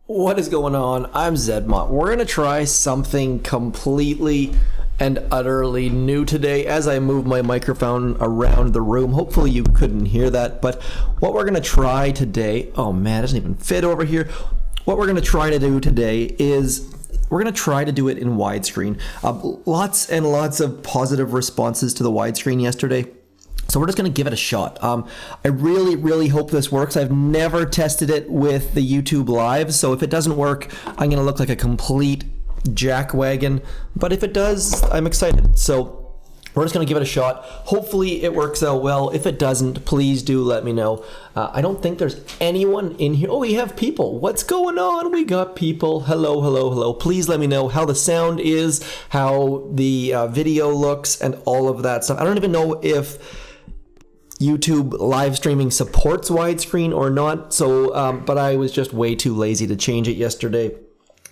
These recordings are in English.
What is going on? I'm Zedmont. We're going to try something completely and utterly new today as I move my microphone around the room. Hopefully you couldn't hear that, but what we're going to try today, oh man, it doesn't even fit over here. What we're going to try to do today is we're going to try to do it in widescreen. Lots and lots of positive responses to the widescreen yesterday. So we're just going to give it a shot. I really hope this works. I've never tested it with the YouTube Live, so if it doesn't work, I'm going to look like a complete jackwagon. But if it does, I'm excited. So we're just going to give it a shot. Hopefully it works out well. If it doesn't, please do let me know. I don't think there's anyone in here. Oh, we have people. What's going on? We got people. Hello. Please let me know how the sound is, how the video looks, and all of that stuff. I don't even know if YouTube live streaming supports widescreen or not, so but I was just way too lazy to change it yesterday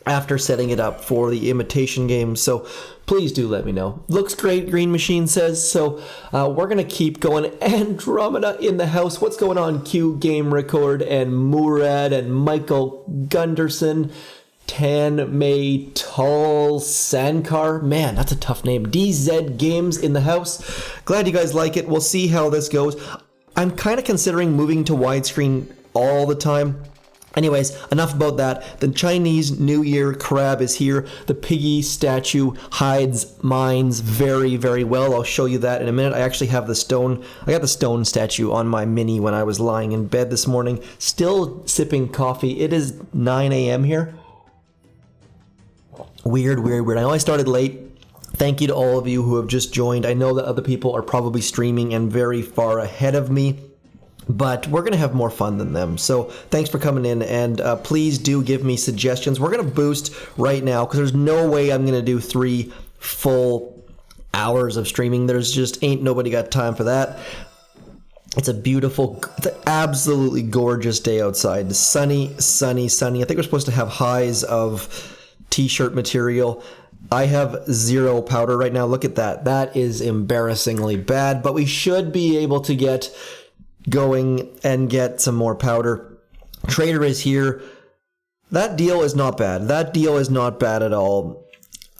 after setting it up for the imitation game, so please do let me know. Looks great, Green Machine says, so we're gonna keep going. Andromeda in the house. What's going on, Q Game Record and Murad and Michael Gunderson? Tan May Tall Sankar. Man, that's a tough name. DZ Games in the house. Glad you guys like it. We'll see how this goes. I'm kind of considering moving to widescreen all the time. Anyways, enough about that. The Chinese New Year crab is here. The piggy statue hides mines very well. I'll show you that in a minute. I actually have the stone. I got the stone statue on my Mini when I was lying in bed this morning. Still sipping coffee. It is 9 a.m. here. Weird. I know I started late. Thank you to all of you who have just joined. I know that other people are probably streaming and very far ahead of me, but we're going to have more fun than them. So thanks for coming in, and please do give me suggestions. We're going to boost right now because there's no way I'm going to do 3 full hours of streaming. There's just ain't nobody got time for that. It's an absolutely gorgeous day outside. Sunny. I think we're supposed to have highs of t-shirt material. I have 0 powder right now. Look at that. That is embarrassingly bad, but we should be able to get going and get some more powder. Trader is here. That deal is not bad. That deal is not bad at all.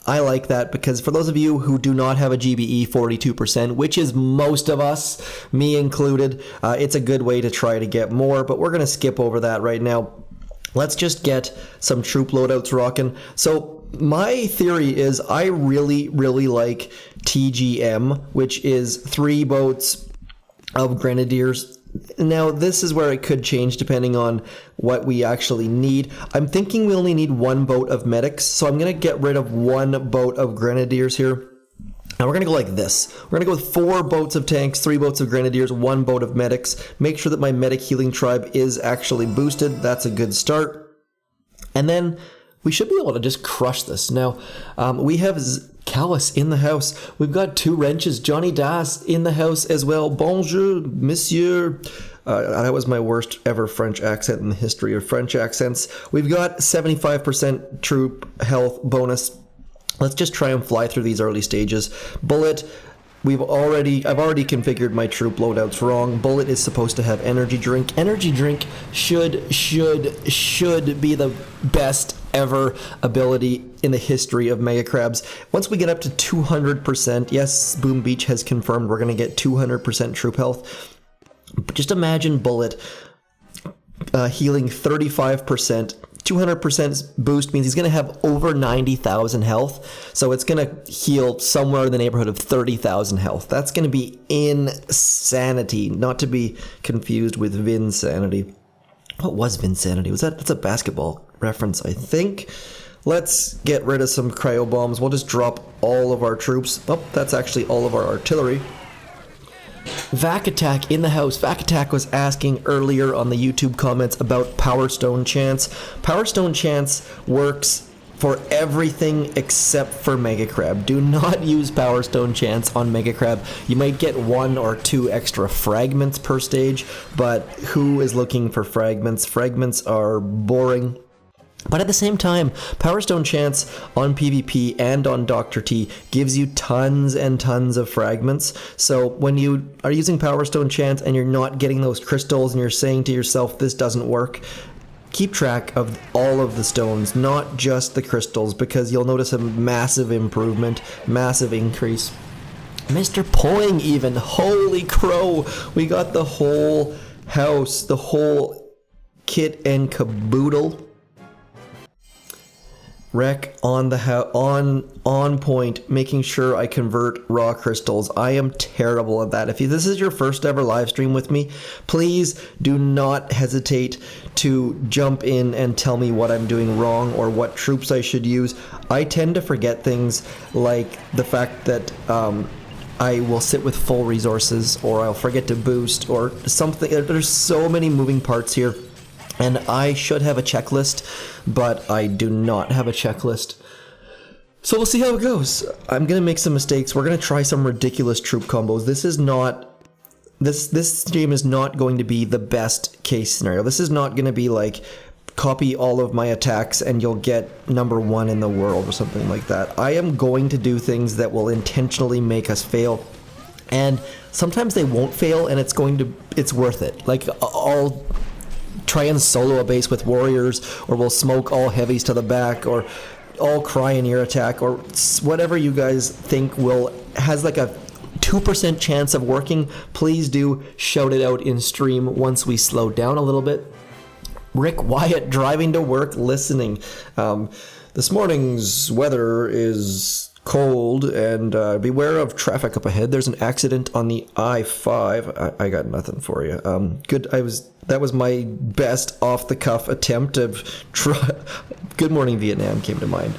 I like that because for those of you who do not have a GBE 42%, which is most of us, me included, it's a good way to try to get more, but we're going to skip over that right now. Let's just get some troop loadouts rocking. So my theory is I really like TGM, which is 3 boats of grenadiers. Now, this is where it could change depending on what we actually need. I'm thinking we only need 1 boat of medics, so I'm going to get rid of 1 boat of grenadiers here. And we're going to go like this. We're going to go with 4 boats of tanks, 3 boats of grenadiers, 1 boat of medics. Make sure that my medic healing tribe is actually boosted. That's a good start. And then we should be able to just crush this. Now, we have Callus in the house. We've got 2 wrenches. Johnny Das in the house as well. Bonjour, monsieur. That was my worst ever French accent in the history of French accents. We've got 75% troop health bonus. Let's just try and fly through these early stages. Bullet, I've already configured my troop loadouts wrong. Bullet is supposed to have energy drink. Energy drink should be the best ever ability in the history of Mega Crabs. Once we get up to 200%, yes, Boom Beach has confirmed we're going to get 200% troop health. But just imagine Bullet healing 35%. 200% boost means he's going to have over 90,000 health, so it's going to heal somewhere in the neighborhood of 30,000 health. That's going to be insanity, not to be confused with Vinsanity. What was Vinsanity? That's a basketball reference, I think. Let's get rid of some cryo bombs. We'll just drop all of our troops. Oh, that's actually all of our artillery. Vac Attack in the house. Vac Attack was asking earlier on the YouTube comments about Power Stone Chance. Power Stone Chance works for everything except for Mega Crab. Do not use Power Stone Chance on Mega Crab. You might get 1 or 2 extra fragments per stage, but who is looking for fragments? Fragments are boring. But at the same time, Power Stone Chance on PvP and on Dr. T gives you tons and tons of fragments. So when you are using Power Stone Chance and you're not getting those crystals and you're saying to yourself, this doesn't work, keep track of all of the stones, not just the crystals, because you'll notice a massive improvement, massive increase. Mr. Poing even, holy crow, we got the whole house, the whole kit and caboodle. Wreck on the on point, making sure I convert raw crystals. I am terrible at that. If this is your first ever live stream with me, please do not hesitate to jump in and tell me what I'm doing wrong or what troops I should use. I tend to forget things like the fact that I will sit with full resources, or I'll forget to boost or something. There's so many moving parts here. And I should have a checklist, but I do not have a checklist. So we'll see how it goes. I'm going to make some mistakes. We're going to try some ridiculous troop combos. This stream is not going to be the best case scenario. This is not going to be like copy all of my attacks and you'll get #1 in the world or something like that. I am going to do things that will intentionally make us fail. And sometimes they won't fail and it's worth it. Like I'll try and solo a base with warriors, or we'll smoke all heavies to the back, or all cry in your attack, or whatever you guys think has like a 2% chance of working. Please do shout it out in stream once we slow down a little bit. Rick Wyatt driving to work listening. This morning's weather is cold, and beware of traffic up ahead. There's an accident on the I-5. I got nothing for you. Good. That was my best off-the-cuff attempt of Good Morning Vietnam came to mind.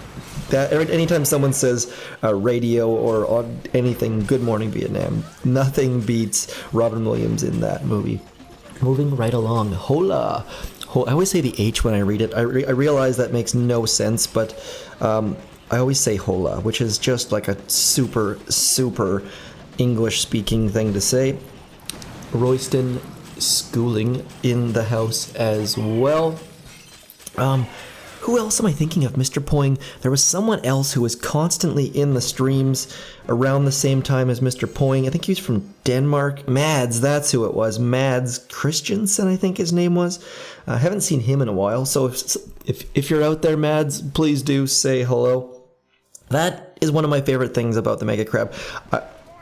That anytime someone says radio or on anything, Good Morning Vietnam, nothing beats Robin Williams in that movie. Moving right along. Hola. I always say the H when I read it. I realize that makes no sense, but I always say hola, which is just like a super, super English-speaking thing to say. Royston schooling in the house as well. Who else am I thinking of? Mr. Poing. There was someone else who was constantly in the streams around the same time as Mr. Poing. I think he was from Denmark. Mads, that's who it was. Mads Christiansen, I think his name was. I haven't seen him in a while, so if you're out there, Mads, please do say hello. That is one of my favorite things about the Mega Crab.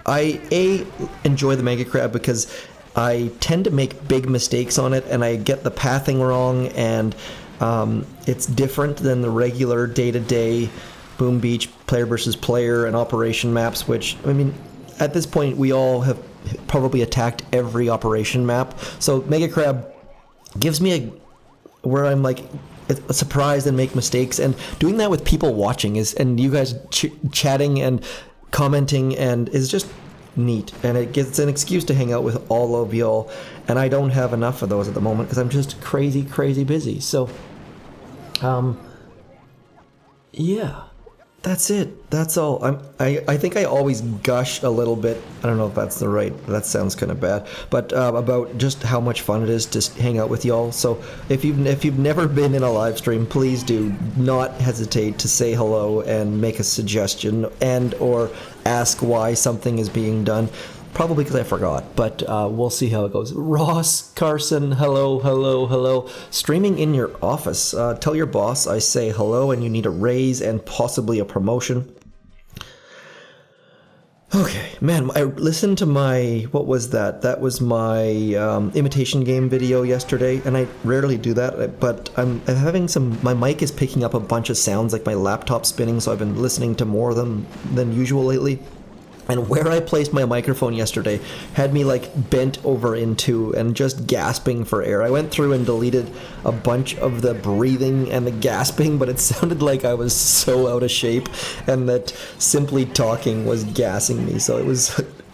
I enjoy the Mega Crab because I tend to make big mistakes on it, and I get the pathing wrong, and it's different than the regular day-to-day Boom Beach player versus player and operation maps, which, I mean, at this point, we all have probably attacked every operation map. So Mega Crab gives me where I'm like surprised and make mistakes, and doing that with people watching and you guys chatting and commenting and is just neat, and it gets an excuse to hang out with all of y'all, and I don't have enough of those at the moment because I'm just crazy busy. So yeah, that's it. That's all. I think I always gush a little bit. I don't know if that's that sounds kind of bad, but about just how much fun it is to hang out with y'all. So if you've never been in a live stream, please do not hesitate to say hello and make a suggestion and or ask why something is being done. Probably because I forgot, but we'll see how it goes. Ross Carson, hello. Streaming in your office. Tell your boss I say hello and you need a raise and possibly a promotion. Okay, man, I listened to what was that? That was my imitation game video yesterday, and I rarely do that, but I'm having my mic is picking up a bunch of sounds, like my laptop spinning, so I've been listening to more of them than usual lately. And where I placed my microphone yesterday had me like bent over into and just gasping for air. I went through and deleted a bunch of the breathing and the gasping, but it sounded like I was so out of shape and that simply talking was gassing me. So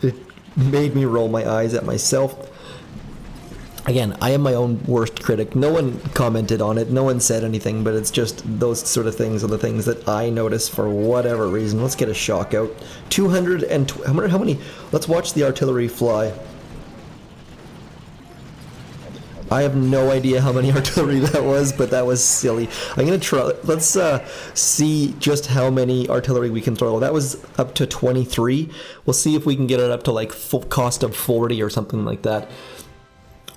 it made me roll my eyes at myself. Again, I am my own worst critic. No one commented on it. No one said anything, but it's just those sort of things are the things that I notice for whatever reason. Let's get a shock out. 200 and... how many? Let's watch the artillery fly. I have no idea how many artillery that was, but that was silly. I'm going to try... Let's see just how many artillery we can throw. That was up to 23. We'll see if we can get it up to like full cost of 40 or something like that.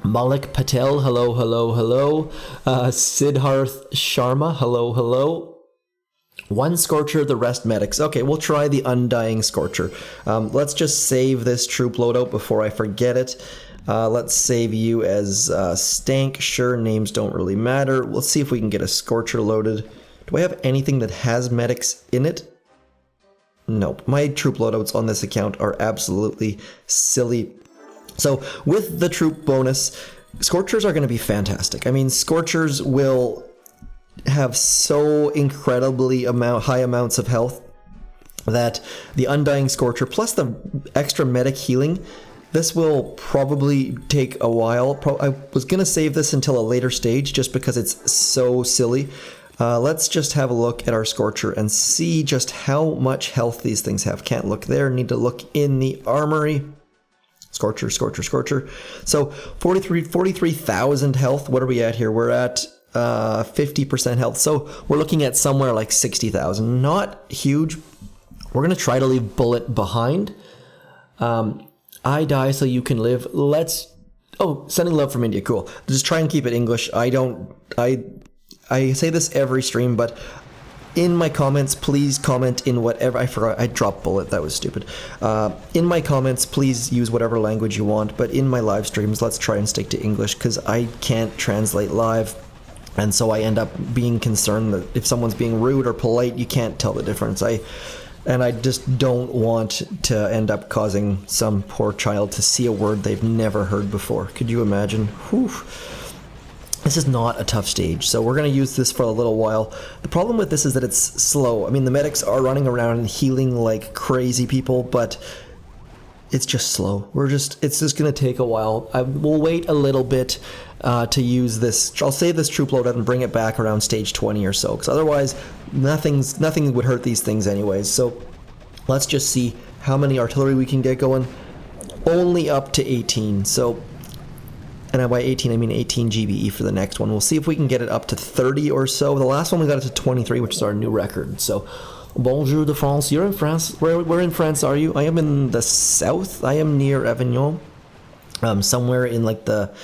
Malik Patel, hello, hello, hello. Siddharth Sharma, hello, hello. One Scorcher, the rest medics. Okay, we'll try the Undying Scorcher. Let's just save this troop loadout before I forget it. Let's save you as Stank. Sure, names don't really matter. Let's see if we can get a Scorcher loaded. Do I have anything that has medics in it? Nope. My troop loadouts on this account are absolutely silly. So with the troop bonus, Scorchers are going to be fantastic. I mean, Scorchers will have so incredibly high amounts of health that the Undying Scorcher plus the extra medic healing, this will probably take a while. I was going to save this until a later stage just because it's so silly. Let's just have a look at our Scorcher and see just how much health these things have. Can't look there, need to look in the armory. Scorcher, Scorcher, Scorcher. So 43,000 health. What are we at here? We're at 50% health. So we're looking at somewhere like 60,000. Not huge. We're going to try to leave Bullet behind. I die so you can live. Oh, sending love from India. Cool. Just try and keep it English. I say this every stream, but in my comments, please comment in whatever. I forgot. I dropped Bullet. That was stupid. In my comments, please use whatever language you want. But in my live streams, let's try and stick to English because I can't translate live. And so I end up being concerned that if someone's being rude or polite, you can't tell the difference. I just don't want to end up causing some poor child to see a word they've never heard before. Could you imagine? Whew. This is not a tough stage, so we're going to use this for a little while. The problem with this is that it's slow. I mean, the medics are running around and healing like crazy people, but it's just slow. It's just going to take a while. We'll wait a little bit to use this. I'll save this troop loadout and bring it back around stage 20 or so, because otherwise nothing would hurt these things anyways. So let's just see how many artillery we can get going. Only up to 18, so... And by 18, I mean 18 GBE for the next one. We'll see if we can get it up to 30 or so. The last one we got it to 23, which is our new record. So, bonjour de France. You're in France. Where in France are you? I am in the south. I am near Avignon. Somewhere in like the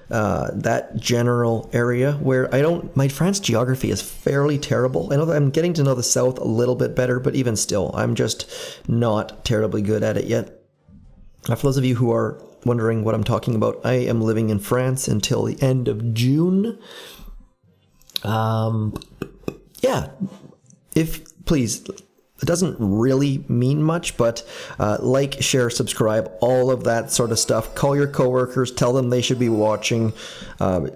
that general area where my France geography is fairly terrible. I know that I'm getting to know the south a little bit better, but even still, I'm just not terribly good at it yet. For those of you who are wondering what I'm talking about, I am living in France until the end of June. Yeah, please, it doesn't really mean much, but like, share, subscribe, all of that sort of stuff. Call your coworkers, tell them they should be watching, phone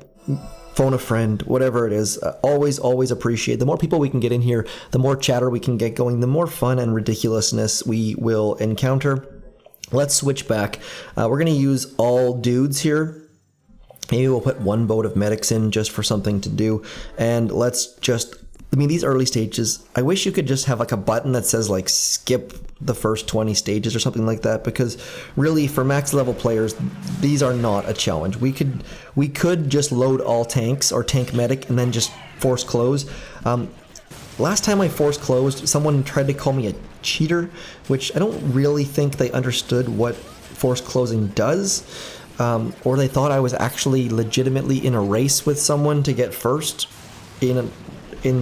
a friend, whatever it is. Always appreciate. The more people we can get in here, the more chatter we can get going, the more fun and ridiculousness we will encounter. Let's switch back. We're going to use all dudes here. Maybe we'll put one boat of medics in just for something to do. And let's just... I mean, these early stages, I wish you could just have like a button that says like skip the first 20 stages or something like that, because really for max level players, these are not a challenge. We could just load all tanks or tank medic and then just force close. Last time I force closed, someone tried to call me a cheater, which I don't really think they understood what force closing does, or they thought I was actually legitimately in a race with someone to get first in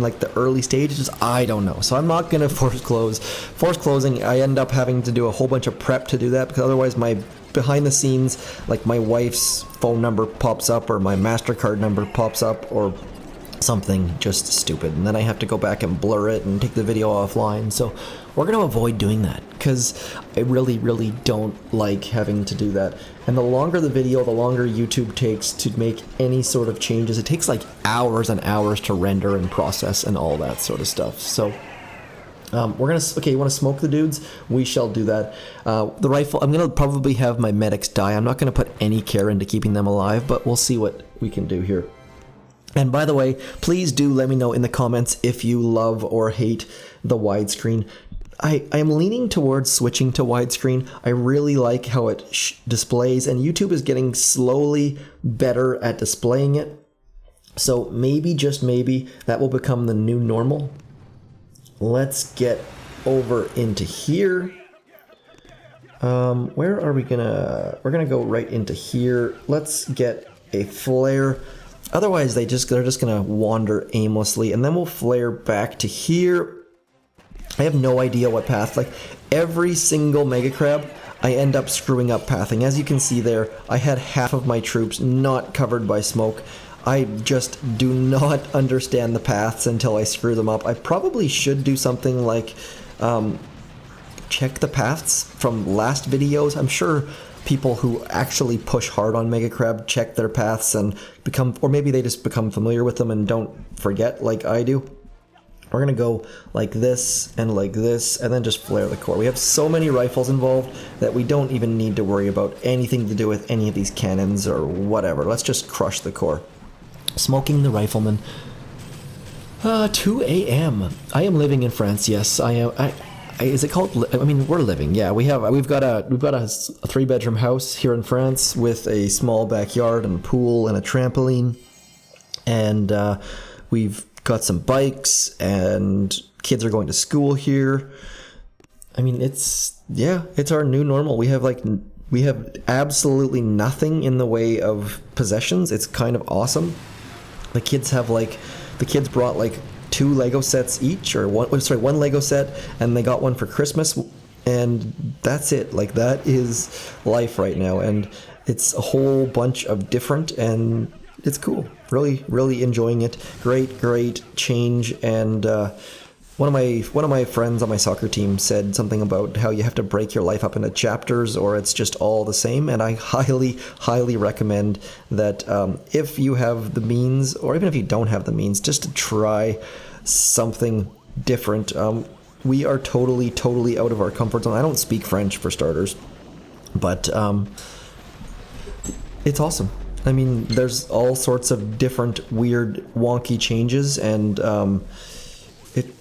like the early stages. I don't know. So I'm not gonna force close. Force closing, I end up having to do a whole bunch of prep to do that, because otherwise my behind the scenes, like my wife's phone number pops up or my MasterCard number pops up or something just stupid, and then I have to go back and blur it and take the video offline. So we're going to avoid doing that, because I really don't like having to do that. And the longer the video, the longer YouTube takes to make any sort of changes. It takes like hours and hours to render and process and all that sort of stuff. So okay, you want to smoke the dudes? We shall do that. The rifle, I'm going to probably have my medics die. I'm not going to put any care into keeping them alive, but we'll see what we can do here. And by the way, please do let me know in the comments if you love or hate the widescreen. I am leaning towards switching to widescreen. I really like how it displays, and YouTube is getting slowly better at displaying it. So maybe, just maybe, that will become the new normal. Let's get over into here. Where are we gonna... We're gonna go right into here. Let's get a flare. Otherwise, they're just gonna wander aimlessly, and then we'll flare back to here. I have no idea what path. Like, every single Mega Crab, I end up screwing up pathing. As you can see there, I had half of my troops not covered by smoke. I just do not understand the paths until I screw them up. I probably should do something like check the paths from last videos. I'm sure people who actually push hard on Mega Crab check their paths and become, or maybe they just become familiar with them and don't forget like I do. We're gonna go like this, and then just flare the core. We have so many rifles involved that we don't even need to worry about anything to do with any of these cannons or whatever. Let's just crush the core. Smoking the rifleman. 2 a.m. I am living in France. Yes, I am. Is it called? I mean, we're living. Yeah, we've got a 3-bedroom house here in France with a small backyard and a pool and a trampoline, and we've got some bikes, and kids are going to school here. I mean, it's our new normal. We have absolutely nothing in the way of possessions. It's kind of awesome. The kids brought like 2 Lego sets each, or one Lego set, and they got one for Christmas, and that's it. Like, that is life right now, and it's a whole bunch of different, and it's cool. Really, really enjoying it. Great change. And one of my friends on my soccer team said something about how you have to break your life up into chapters, or it's just all the same. And I highly recommend that if you have the means, or even if you don't have the means, just to try something different. We are totally out of our comfort zone. I don't speak French, for starters, but it's awesome. I mean, there's all sorts of different weird, wonky changes, and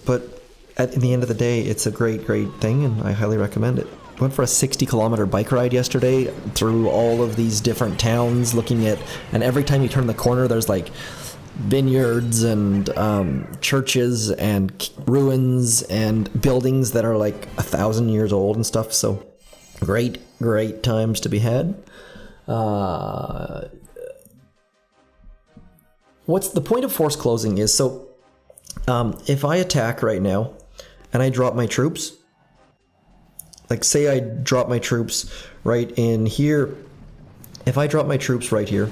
but at the end of the day, it's a great thing, and I highly recommend it. Went for a 60-kilometer bike ride yesterday through all of these different towns, and every time you turn the corner, there's like vineyards and churches and ruins and buildings that are like 1,000 years old and stuff. So great times to be had. What's the point of force closing is, so if I attack right now and I drop my troops, like say I drop my troops right in here, if I drop my troops right here,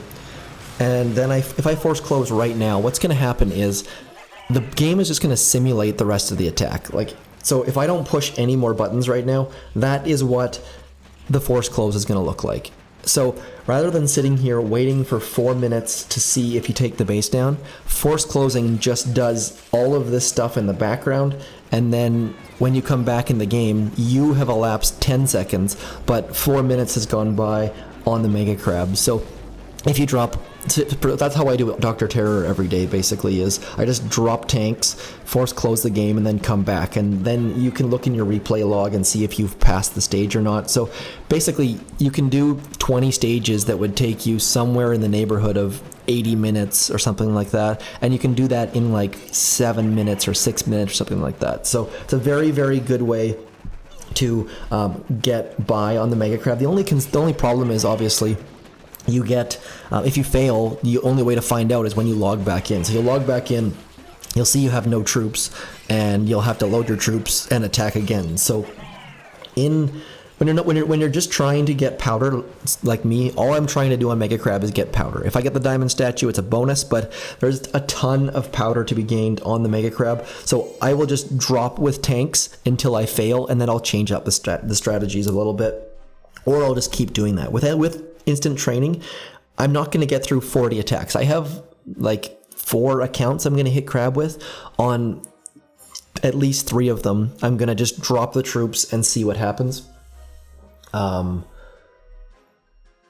and then if I force close right now, what's going to happen is the game is just going to simulate the rest of the attack. Like, so if I don't push any more buttons right now, that is what the force close is going to look like. So rather than sitting here waiting for 4 minutes to see if you take the base down, force closing just does all of this stuff in the background, and then when you come back in the game, you have elapsed 10 seconds, but 4 minutes has gone by on the Mega Crab. So if you drop... That's how I do Dr. Terror every day, basically, is I just drop tanks, force close the game, and then come back. And then you can look in your replay log and see if you've passed the stage or not. So basically, you can do 20 stages that would take you somewhere in the neighborhood of 80 minutes or something like that. And you can do that in like 7 minutes or 6 minutes or something like that. So it's a very good way to get by on the Mega Crab. The only problem is, obviously, you get, if you fail, the only way to find out is when you log back in. So you'll log back in, you'll see you have no troops, and you'll have to load your troops and attack again. So when you're just trying to get powder, like me, all I'm trying to do on Mega Crab is get powder. If I get the diamond statue, it's a bonus, but there's a ton of powder to be gained on the Mega Crab. So I will just drop with tanks until I fail, and then I'll change up the strategies a little bit, or I'll just keep doing that. With instant training, I'm not going to get through 40 attacks. I have like 4 accounts I'm going to hit crab with. On at least 3 of them, I'm going to just drop the troops and see what happens.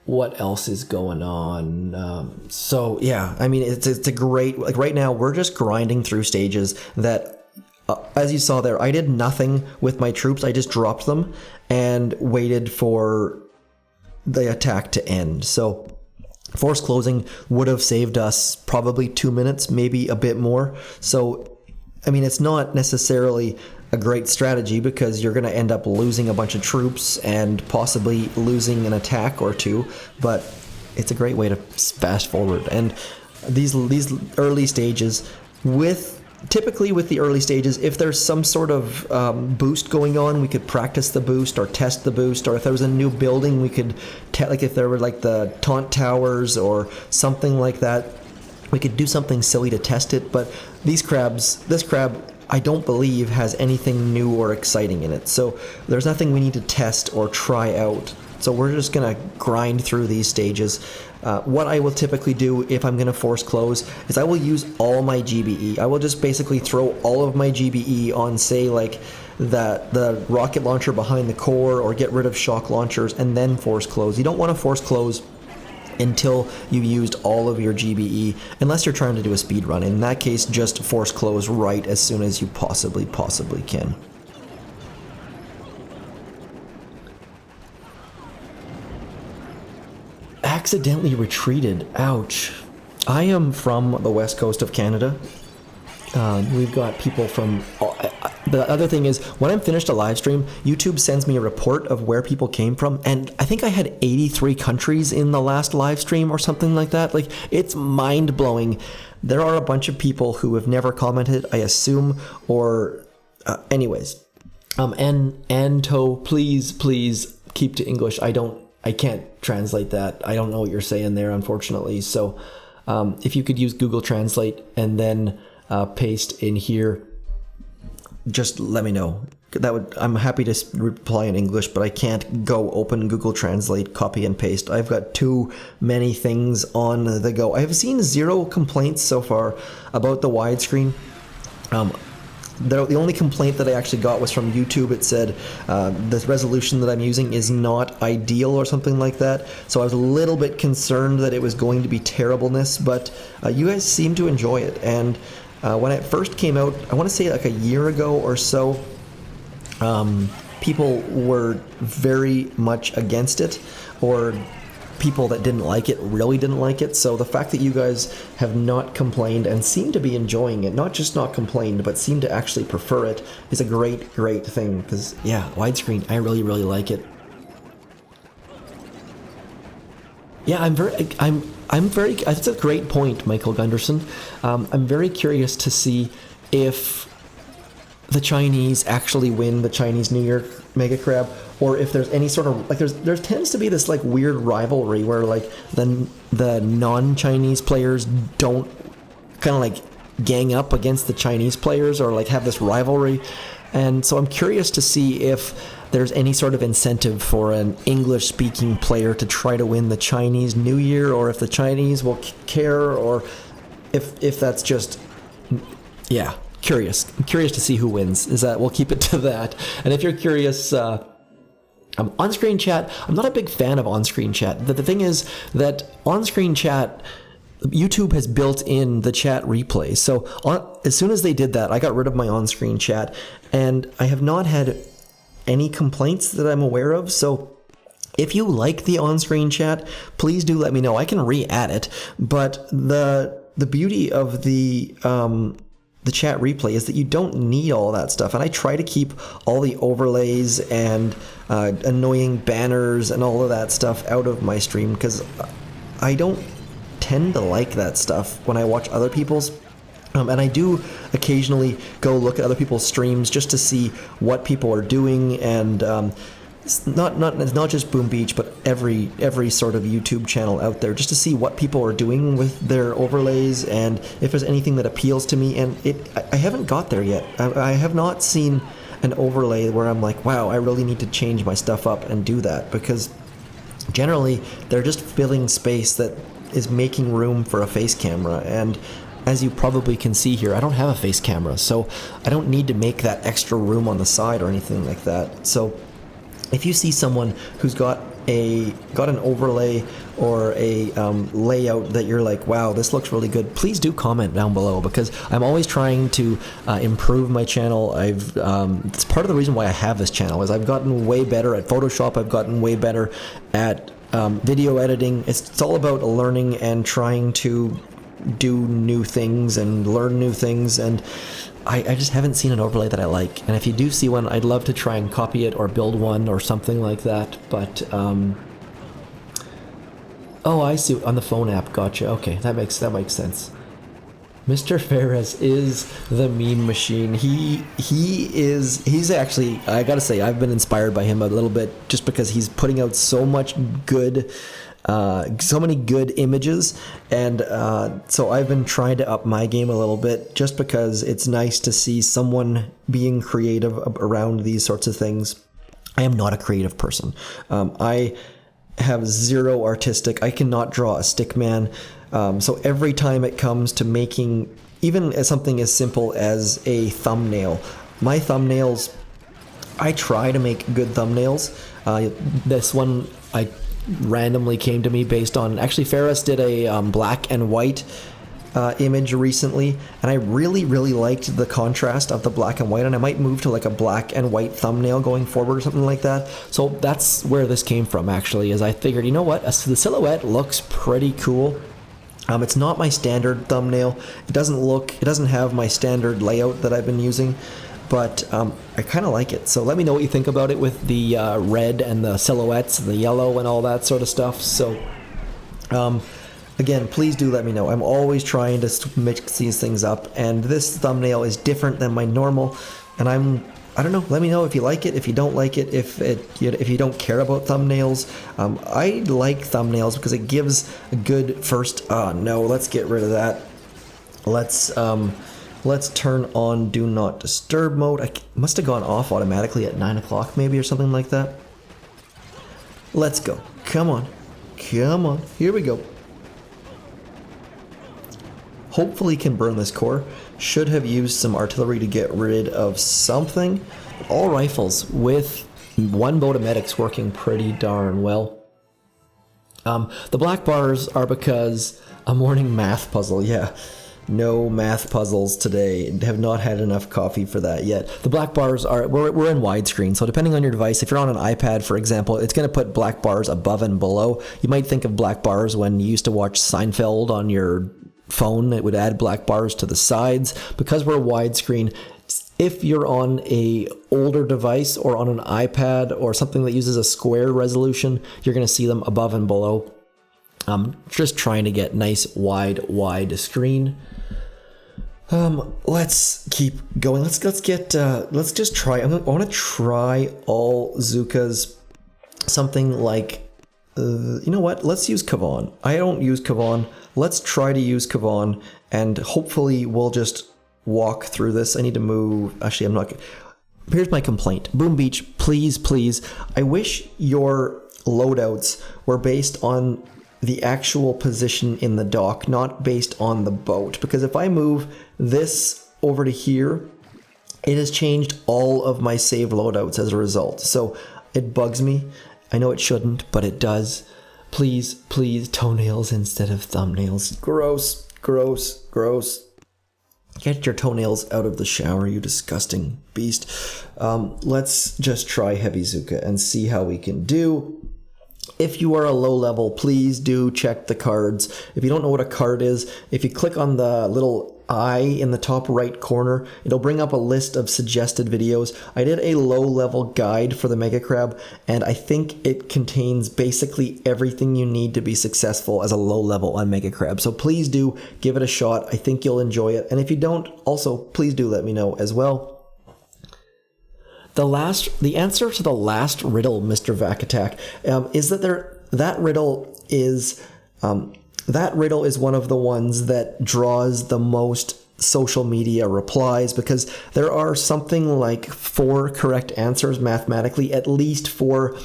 What else is going on? So yeah, I mean, it's a great, like right now we're just grinding through stages that, as you saw there, I did nothing with my troops. I just dropped them and waited for the attack to end. So force closing would have saved us probably 2 minutes, maybe a bit more. So I mean, it's not necessarily a great strategy because you're going to end up losing a bunch of troops and possibly losing an attack or two, but it's a great way to fast forward. And these early stages, typically with the early stages, if there's some sort of boost going on, we could practice the boost or test the boost, or if there was a new building, we could like if there were like the taunt towers or something like that, we could do something silly to test it. But this crab, I don't believe has anything new or exciting in it, so there's nothing we need to test or try out. So we're just gonna grind through these stages. What I will typically do if I'm gonna force close is I will use all my GBE. I will just basically throw all of my GBE on, say, like the rocket launcher behind the core, or get rid of shock launchers and then force close. You don't want to force close until you've used all of your GBE, unless you're trying to do a speed run. In that case, just force close right as soon as you possibly can. Accidentally retreated. Ouch. I am from the west coast of Canada. We've got people from... the other thing is, when I'm finished a live stream, YouTube sends me a report of where people came from, and I think I had 83 countries in the last live stream or something like that. Like, it's mind-blowing. There are a bunch of people who have never commented, I assume, or... anyways. Anto, please keep to English. I can't translate that. I don't know what you're saying there, unfortunately. So if you could use Google Translate and then paste in here, just let me know. I'm happy to reply in English, but I can't go open Google Translate, copy and paste. I've got too many things on the go. I have seen 0 complaints so far about the widescreen. The only complaint that I actually got was from YouTube. It said the resolution that I'm using is not ideal or something like that. So I was a little bit concerned that it was going to be terribleness, but you guys seem to enjoy it. And when it first came out, I want to say like a year ago or so, people were very much against it, or people that didn't like it really didn't like it. So the fact that you guys have not complained and seem to be enjoying it, not just not complained, but seem to actually prefer it, is a great thing. Because yeah, widescreen, I really like it. Yeah, I'm very. That's a great point, Michael Gunderson. I'm very curious to see if the Chinese actually win the Chinese New Year Mega Crab, or if there's any sort of, like, there tends to be this like weird rivalry where like the non-Chinese players don't kind of like gang up against the Chinese players, or like have this rivalry. And so I'm curious to see if there's any sort of incentive for an English-speaking player to try to win the Chinese New Year, or if the Chinese will care, or if that's just, yeah, curious. I'm curious to see who wins. We'll keep it to that. And if you're curious, on-screen chat, I'm not a big fan of on-screen chat. The thing is that on-screen chat, YouTube has built in the chat replay. So as soon as they did that, I got rid of my on-screen chat, and I have not had any complaints that I'm aware of. So if you like the on-screen chat, please do let me know. I can re-add it. But the beauty of the chat replay is that you don't need all that stuff. And I try to keep all the overlays and annoying banners and all of that stuff out of my stream, because I don't tend to like that stuff when I watch other people's. And I do occasionally go look at other people's streams just to see what people are doing, and it's not just Boom Beach, but every sort of YouTube channel out there, just to see what people are doing with their overlays and if there's anything that appeals to me. And I haven't got there yet. I have not seen an overlay where I'm like, wow, I really need to change my stuff up and do that, because generally they're just filling space that is making room for a face camera. And as you probably can see here, I don't have a face camera, so I don't need to make that extra room on the side or anything like that. So if you see someone who's got an overlay or a layout that you're like, wow, this looks really good, please do comment down below, because I'm always trying to improve my channel. It's part of the reason why I have this channel, is I've gotten way better at Photoshop. I've gotten way better at video editing. It's all about learning and trying to do new things and learn new things, and I just haven't seen an overlay that I like. And if you do see one, I'd love to try and copy it or build one or something like that. But oh, I see, on the phone app. Gotcha. Okay, that makes sense. Mr. Ferris is the meme machine. He's actually, I gotta say, I've been inspired by him a little bit just because he's putting out so much good, so many good images, and so I've been trying to up my game a little bit just because it's nice to see someone being creative around these sorts of things. I am not a creative person. I have zero artistic. I cannot draw a stick man. So every time it comes to making even something as simple as a thumbnail, my thumbnails, I try to make good thumbnails. This one I randomly came to me based on, actually Ferris did a black and white image recently, and I really liked the contrast of the black and white, and I might move to like a black and white thumbnail going forward or something like that. So that's where this came from, actually, is I figured, you know what, the silhouette looks pretty cool. It's not my standard thumbnail. It doesn't have my standard layout that I've been using, but I kind of like it. So let me know what you think about it with the red and the silhouettes, the yellow and all that sort of stuff. So again, please do let me know. I'm always trying to mix these things up, and this thumbnail is different than my normal, and I don't know, let me know if you like it, if you don't like it, if you don't care about thumbnails. I like thumbnails because it gives a good first, no, let's get rid of that. Let's turn on Do Not Disturb mode. I must have gone off automatically at 9 o'clock maybe or something like that. Let's go. Come on. Here we go. Hopefully can burn this core. Should have used some artillery to get rid of something. All rifles with one boat of medics working pretty darn well. The black bars are because a morning math puzzle. Yeah, no math puzzles today. Have not had enough coffee for that yet. The black bars are, we're in widescreen, so depending on your device, if you're on an iPad, for example, it's going to put black bars above and below. You might think of black bars when you used to watch Seinfeld on your phone. It would add black bars to the sides. Because we're widescreen, if you're on a older device or on an iPad or something that uses a square resolution, you're going to see them above and below. Just trying to get nice wide screen. Let's keep going. Let's just try. I want to try all Zukas. Something like, you know what? Let's use Kavan. I don't use Kavan. Let's try to use Kavan, and hopefully we'll just walk through this. I need to move. Actually, I'm not. Here's my complaint. Boom Beach, please. I wish your loadouts were based on the actual position in the dock, not based on the boat. Because if I move this over to here, it has changed all of my save loadouts as a result. So it bugs me. I know it shouldn't, but it does. Please, toenails instead of thumbnails. Gross. Get your toenails out of the shower, you disgusting beast. Let's just try Heavy Zuka and see how we can do. If you are a low level, please do check the cards. If you don't know what a card is, if you click on the little eye in the top right corner, it'll bring up a list of suggested videos. I did a low level guide for the Mega Crab, and I think it contains basically everything you need to be successful as a low level on Mega Crab. So please do give it a shot. I think you'll enjoy it. And if you don't, also please do let me know as well. The answer to the last riddle, Mr. Vac Attack, is that riddle is one of the ones that draws the most social media replies, because there are something like 4 correct answers mathematically, at least 4.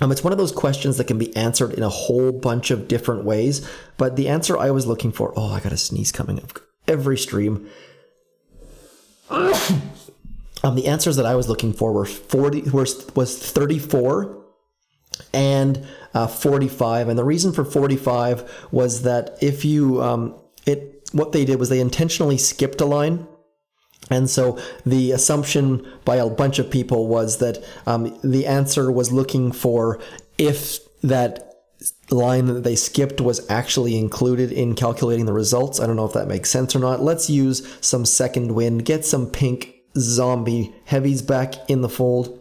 It's one of those questions that can be answered in a whole bunch of different ways, but the answer I was looking for, I got a sneeze coming up every stream. The answers that I was looking for were 34 and 45, and the reason for 45 was that if you what they did was they intentionally skipped a line, and so the assumption by a bunch of people was that the answer was looking for if that line that they skipped was actually included in calculating the results. I don't know if that makes sense or not. Let's use some second wind, get some pink zombie heavies back in the fold.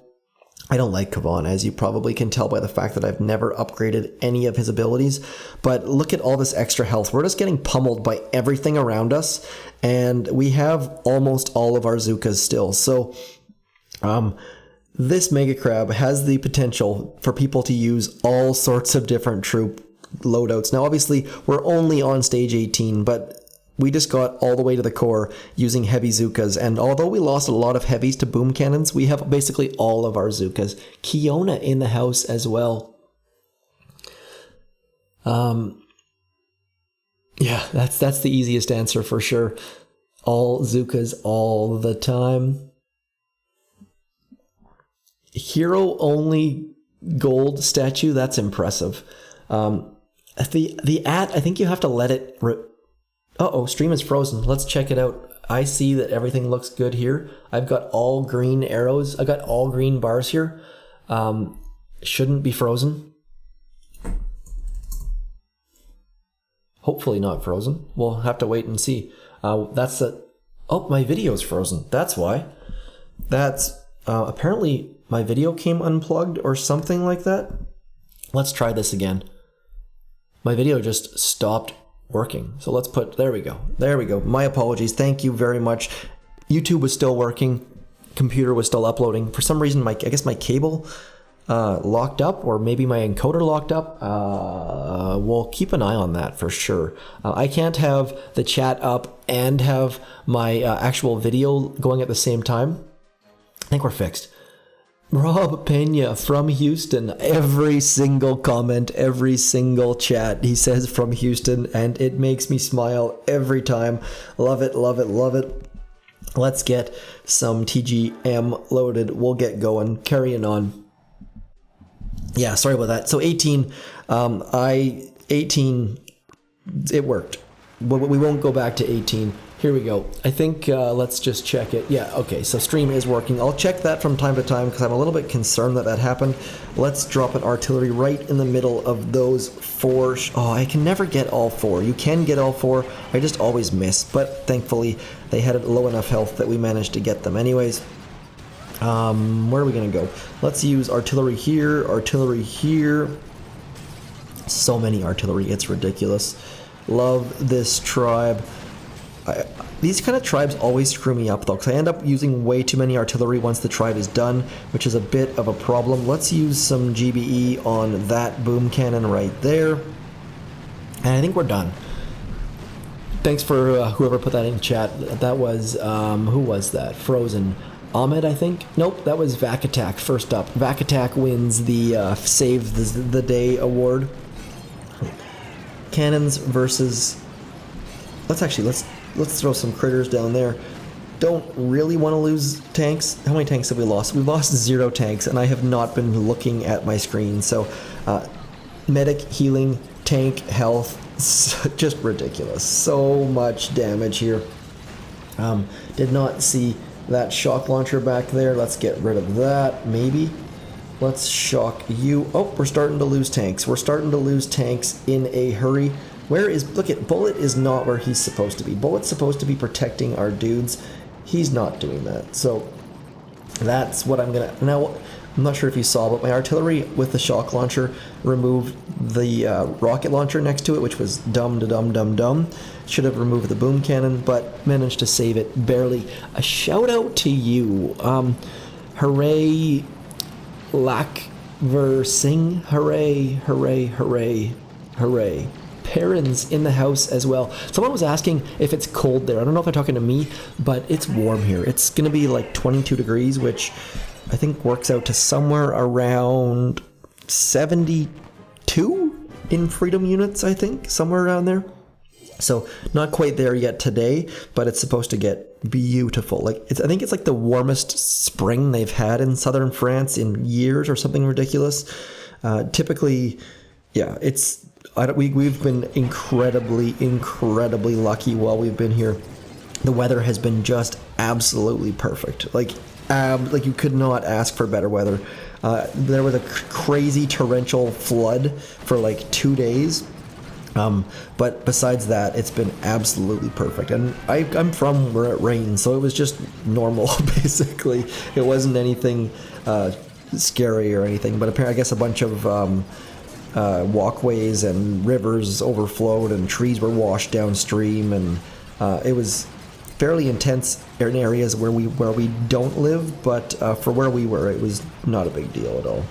I don't like Kavan, as you probably can tell by the fact that I've never upgraded any of his abilities. But look at all this extra health. We're just getting pummeled by everything around us, and we have almost all of our Zookas still. So this Mega Crab has the potential for people to use all sorts of different troop loadouts. Now, obviously, we're only on stage 18, but we just got all the way to the core using heavy Zookas, and although we lost a lot of heavies to boom cannons, we have basically all of our Zookas. Kiona in the house as well. Yeah, that's the easiest answer for sure. All Zookas all the time. Hero only gold statue, that's impressive. I think you have to let it... Uh-oh, stream is frozen. Let's check it out. I see that everything looks good here. I've got all green arrows. I got all green bars here. Shouldn't be frozen. Hopefully not frozen. We'll have to wait and see. That's the... Oh, my video's frozen. That's why. That's... apparently my video came unplugged or something like that. Let's try this again. My video just stopped working. So let's put, there we go. My apologies. Thank you very much. YouTube was still working. Computer was still uploading. For some reason, I guess my cable locked up, or maybe my encoder locked up. We'll keep an eye on that for sure. I can't have the chat up and have my actual video going at the same time. I think we're fixed. Rob Pena from Houston. Every single comment, every single chat, he says from Houston, and it makes me smile every time. Love it, love it, love it. Let's get some TGM loaded. We'll get going. Carrying on. Yeah, sorry about that. So 18, 18, it worked. We won't go back to 18. Here we go. I think let's just check it. Yeah, okay, so stream is working. I'll check that from time to time because I'm a little bit concerned that happened. Let's drop an artillery right in the middle of those four. Oh, I can never get all four. You can get all four. I just always miss. But thankfully, they had low enough health that we managed to get them anyways. Where are we going to go? Let's use artillery here, artillery here. So many artillery, it's ridiculous. Love this tribe. These kind of tribes always screw me up though, because I end up using way too many artillery once the tribe is done, which is a bit of a problem. Let's use some GBE on that boom cannon right there. And I think we're done. Thanks for whoever put that in chat. That was, who was that? Frozen. Ahmed, I think? Nope, that was Vac Attack first up. Vac Attack wins the Save the Day award. Cannons versus... Let's throw some critters down there. Don't really want to lose tanks. How many tanks have we lost? We've lost 0 tanks, and I have not been looking at my screen. So, medic, healing, tank, health, just ridiculous. So much damage here. Did not see that shock launcher back there. Let's get rid of that, maybe. Let's shock you. Oh, we're starting to lose tanks. We're starting to lose tanks in a hurry. Where is... Look at... Bullet is not where he's supposed to be. Bullet's supposed to be protecting our dudes. He's not doing that. So that's what I'm gonna... Now, I'm not sure if you saw, but my artillery with the shock launcher removed the rocket launcher next to it, which was dumb. Should have removed the boom cannon, but managed to save it barely. A shout out to you. Hooray... Lakver Singh. Hooray, hooray, hooray, hooray. Perrin's in the house as well. Someone was asking if it's cold there. I don't know if they're talking to me, but it's warm here. It's going to be like 22 degrees, which I think works out to somewhere around 72 in freedom units, I think. Somewhere around there. So not quite there yet today, but it's supposed to get beautiful. Like I think it's like the warmest spring they've had in southern France in years or something ridiculous. Typically, yeah, it's... We've been incredibly lucky while we've been here. The weather has been just absolutely perfect. Like, like you could not ask for better weather. There was a crazy torrential flood for like 2 days. But besides that, it's been absolutely perfect. And I'm from where it rains, so it was just normal, basically. It wasn't anything scary or anything. But apparently, I guess a bunch of walkways and rivers overflowed and trees were washed downstream. And it was fairly intense in areas where we don't live. But for where we were, it was not a big deal at all.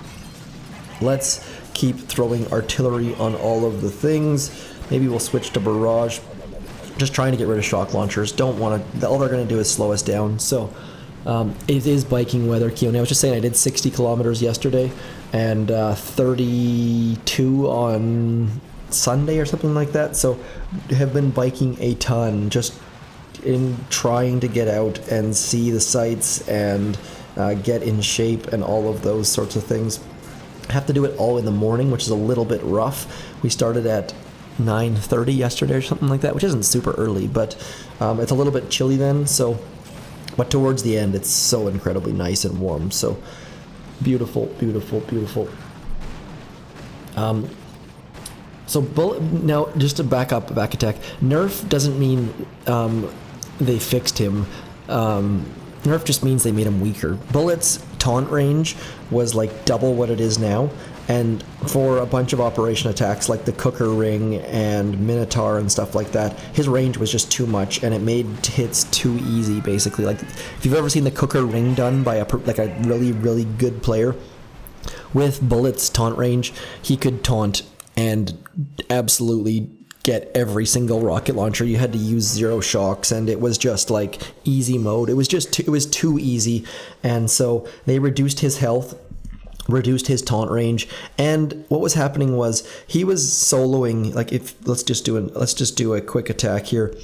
Let's keep throwing artillery on all of the things. Maybe we'll switch to barrage. Just trying to get rid of shock launchers. Don't want to. All they're going to do is slow us down. So it is biking weather, Keone. I was just saying I did 60 kilometers yesterday and 32 on Sunday or something like that. So have been biking a ton, just in trying to get out and see the sights and get in shape and all of those sorts of things. Have to do it all in the morning, which is a little bit rough. We started at 9:30 yesterday or something like that, which isn't super early, but it's a little bit chilly then. So, but towards the end, it's so incredibly nice and warm. So beautiful, beautiful, beautiful. So bullet. Now, just to back attack. Nerf doesn't mean they fixed him. Nerf just means they made him weaker. Bullet's taunt range was like double what it is now, and for a bunch of operation attacks like the Cooker Ring and Minotaur and stuff like that, his range was just too much and it made hits too easy, basically. Like if you've ever seen the Cooker Ring done by a really, really good player, with Bullet's taunt range, he could taunt and absolutely get every single rocket launcher. You had to use 0 shocks, and it was just like easy mode. It was too easy, and so they reduced his health, reduced his taunt range, and what was happening was he was soloing. Like let's just do a quick attack here.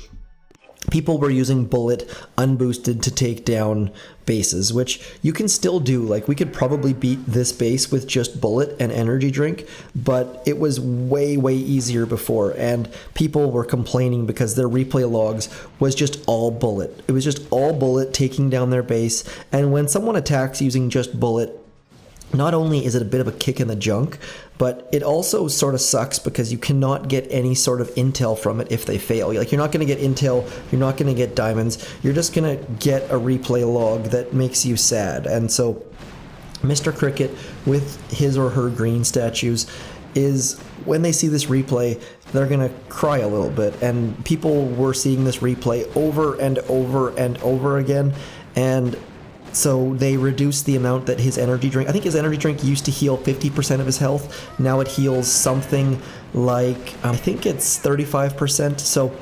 People were using Bullet unboosted to take down bases, which you can still do. Like, we could probably beat this base with just Bullet and energy drink, but it was way, way easier before, and people were complaining because their replay logs was just all Bullet. It was just all Bullet taking down their base, and when someone attacks using just Bullet, not only is it a bit of a kick in the junk, but it also sort of sucks because you cannot get any sort of intel from it if they fail. Like, you're not going to get intel, you're not going to get diamonds, you're just going to get a replay log that makes you sad. And so Mr. Cricket, with his or her green statues, is when they see this replay, they're going to cry a little bit. And people were seeing this replay over and over and over again, and so they reduced the amount that his energy drink... I think his energy drink used to heal 50% of his health. Now it heals something like... I think it's 35%. So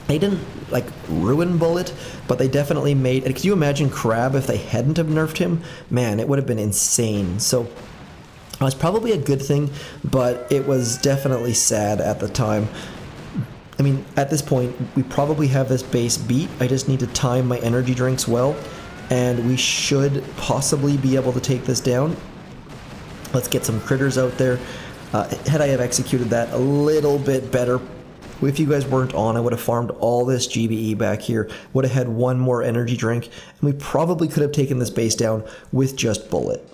they didn't, like, ruin Bullet, but they definitely made... Could you imagine Crab if they hadn't have nerfed him? Man, it would have been insane. So it was probably a good thing, but it was definitely sad at the time. I mean, at this point, we probably have this base beat. I just need to time my energy drinks well, and we should possibly be able to take this down. Let's get some critters out there. Had I have executed that a little bit better, if you guys weren't on, I would have farmed all this GBE back here, would have had one more energy drink, and we probably could have taken this base down with just Bullet.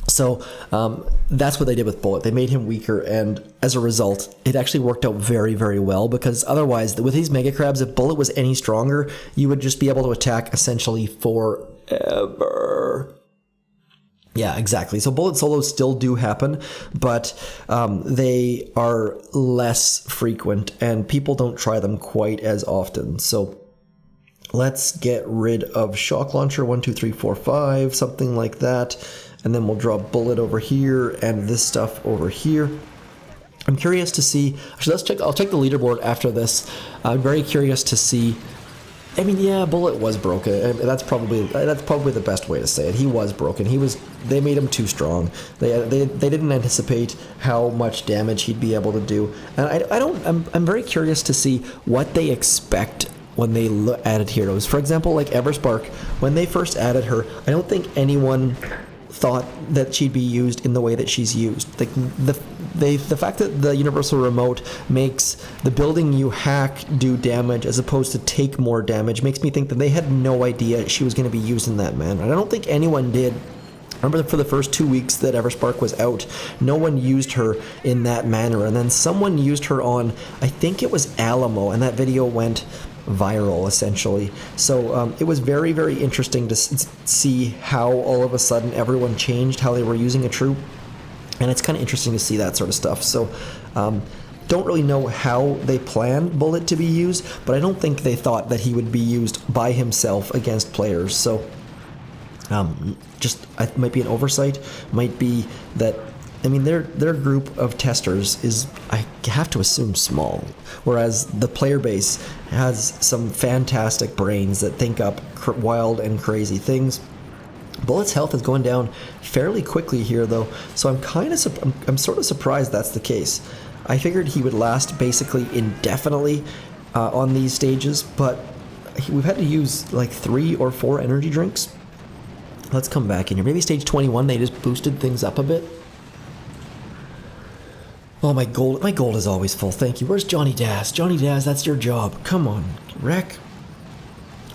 So that's what they did with Bullet. They made him weaker, and as a result, it actually worked out very, very well, because otherwise, with these Mega Crabs, if Bullet was any stronger, you would just be able to attack essentially forever. Yeah, exactly. So Bullet solos still do happen, but they are less frequent, and people don't try them quite as often. So let's get rid of Shock Launcher 1, 2, 3, 4, 5, something like that. And then we'll draw Bullet over here and this stuff over here. I'm curious to see... Actually, let's check. I'll check the leaderboard after this. I'm very curious to see... I mean, yeah, Bullet was broken. That's probably the best way to say it. He was broken. They made him too strong. They didn't anticipate how much damage he'd be able to do. And I'm very curious to see what they expect when they added heroes. For example, like Everspark, when they first added her, I don't think anyone thought that she'd be used in the way that she's used. Like the fact that the universal remote makes the building you hack do damage as opposed to take more damage makes me think that they had no idea she was going to be used in that manner. And I don't think anyone did. I remember for the first 2 weeks that Everspark was out, no one used her in that manner. And then someone used her on, I think it was Alamo, and that video went viral, essentially. So it was very, very interesting to see how all of a sudden everyone changed how they were using a troop. And it's kind of interesting to see that sort of stuff. So don't really know how they planned Bullet to be used, but I don't think they thought that he would be used by himself against players. So it might be an oversight, might be that, I mean, their group of testers is, I have to assume, small, whereas the player base has some fantastic brains that think up wild and crazy things. Bullet's health is going down fairly quickly here, though, so I'm sort of surprised that's the case. I figured he would last basically indefinitely on these stages, but we've had to use like 3 or 4 energy drinks. Let's come back in here. Maybe stage 21, they just boosted things up a bit. Oh, my gold is always full. Thank you. Where's Johnny Daz? Johnny Daz, that's your job. Come on, wreck.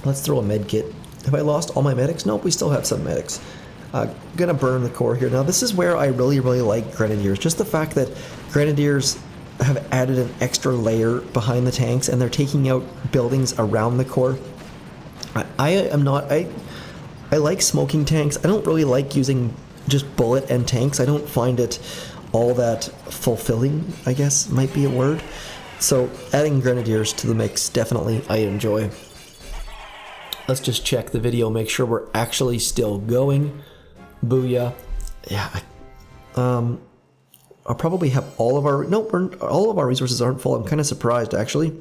Let's throw a med kit. Have I lost all my medics? Nope, we still have some medics. Gonna burn the core here. Now, this is where I really, really like Grenadiers. Just the fact that Grenadiers have added an extra layer behind the tanks, and they're taking out buildings around the core. I like smoking tanks. I don't really like using just bullet and tanks. I don't find it all that fulfilling, I guess might be a word. So adding Grenadiers to the mix, definitely I enjoy. Let's just check the video, make sure we're actually still going. Booyah. Yeah, I'll probably have all of our, all of our resources aren't full. I'm kind of surprised, actually.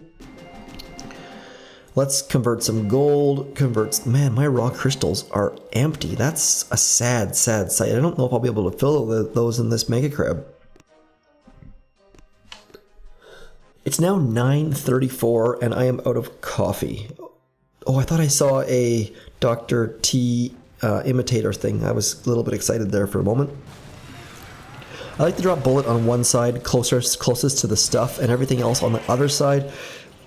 Let's convert some gold, man, my raw crystals are empty. That's a sad, sad sight. I don't know if I'll be able to fill those in this Mega Crab. It's now 9:34 and I am out of coffee. Oh, I thought I saw a Dr. T imitator thing. I was a little bit excited there for a moment. I like to drop Bullet on one side, closest to the stuff, and everything else on the other side.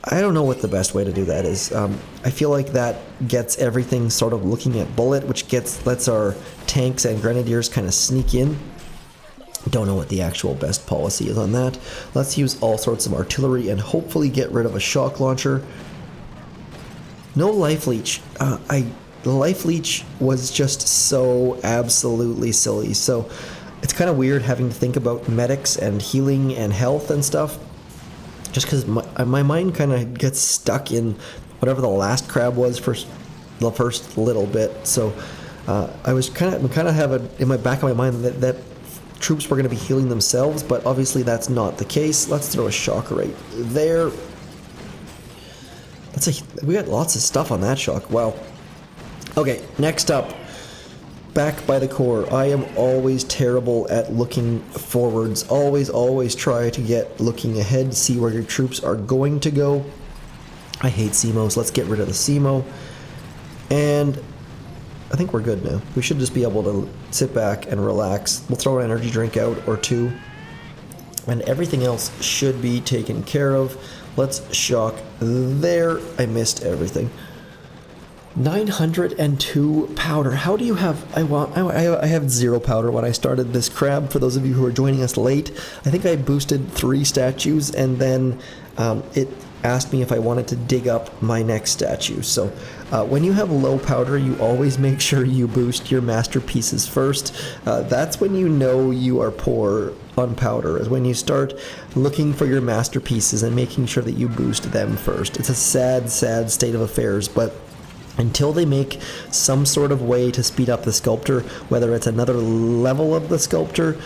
I don't know what the best way to do that is. I feel like that gets everything sort of looking at Bullet, which lets our tanks and Grenadiers kind of sneak in. Don't know what the actual best policy is on that. Let's use all sorts of artillery and hopefully get rid of a shock launcher. No life leech. The life leech was just so absolutely silly. So it's kind of weird having to think about medics and healing and health and stuff. Just because my mind kind of gets stuck in whatever the last crab was for the first little bit. So I was kind of have in my back of my mind that troops were going to be healing themselves, but obviously that's not the case. Let's throw a shock right there. We got lots of stuff on that shock. Wow. Okay, next up. Back by the core. I am always terrible at looking forwards. Always try to get looking ahead, see where your troops are going to go. I hate CMOs. Let's get rid of the CMO. And I think we're good now. We should just be able to sit back and relax. We'll throw an energy drink out or two. And everything else should be taken care of. Let's shock there. I missed everything. 902 powder. How do you have? I have 0 powder when I started this crab. For those of you who are joining us late, I think I boosted 3 statues, and then it asked me if I wanted to dig up my next statue. So when you have low powder, you always make sure you boost your masterpieces first. That's when you know you are poor on powder, is when you start looking for your masterpieces and making sure that you boost them first. It's a sad, sad state of affairs, but until they make some sort of way to speed up the sculptor, whether it's another level of the sculptor,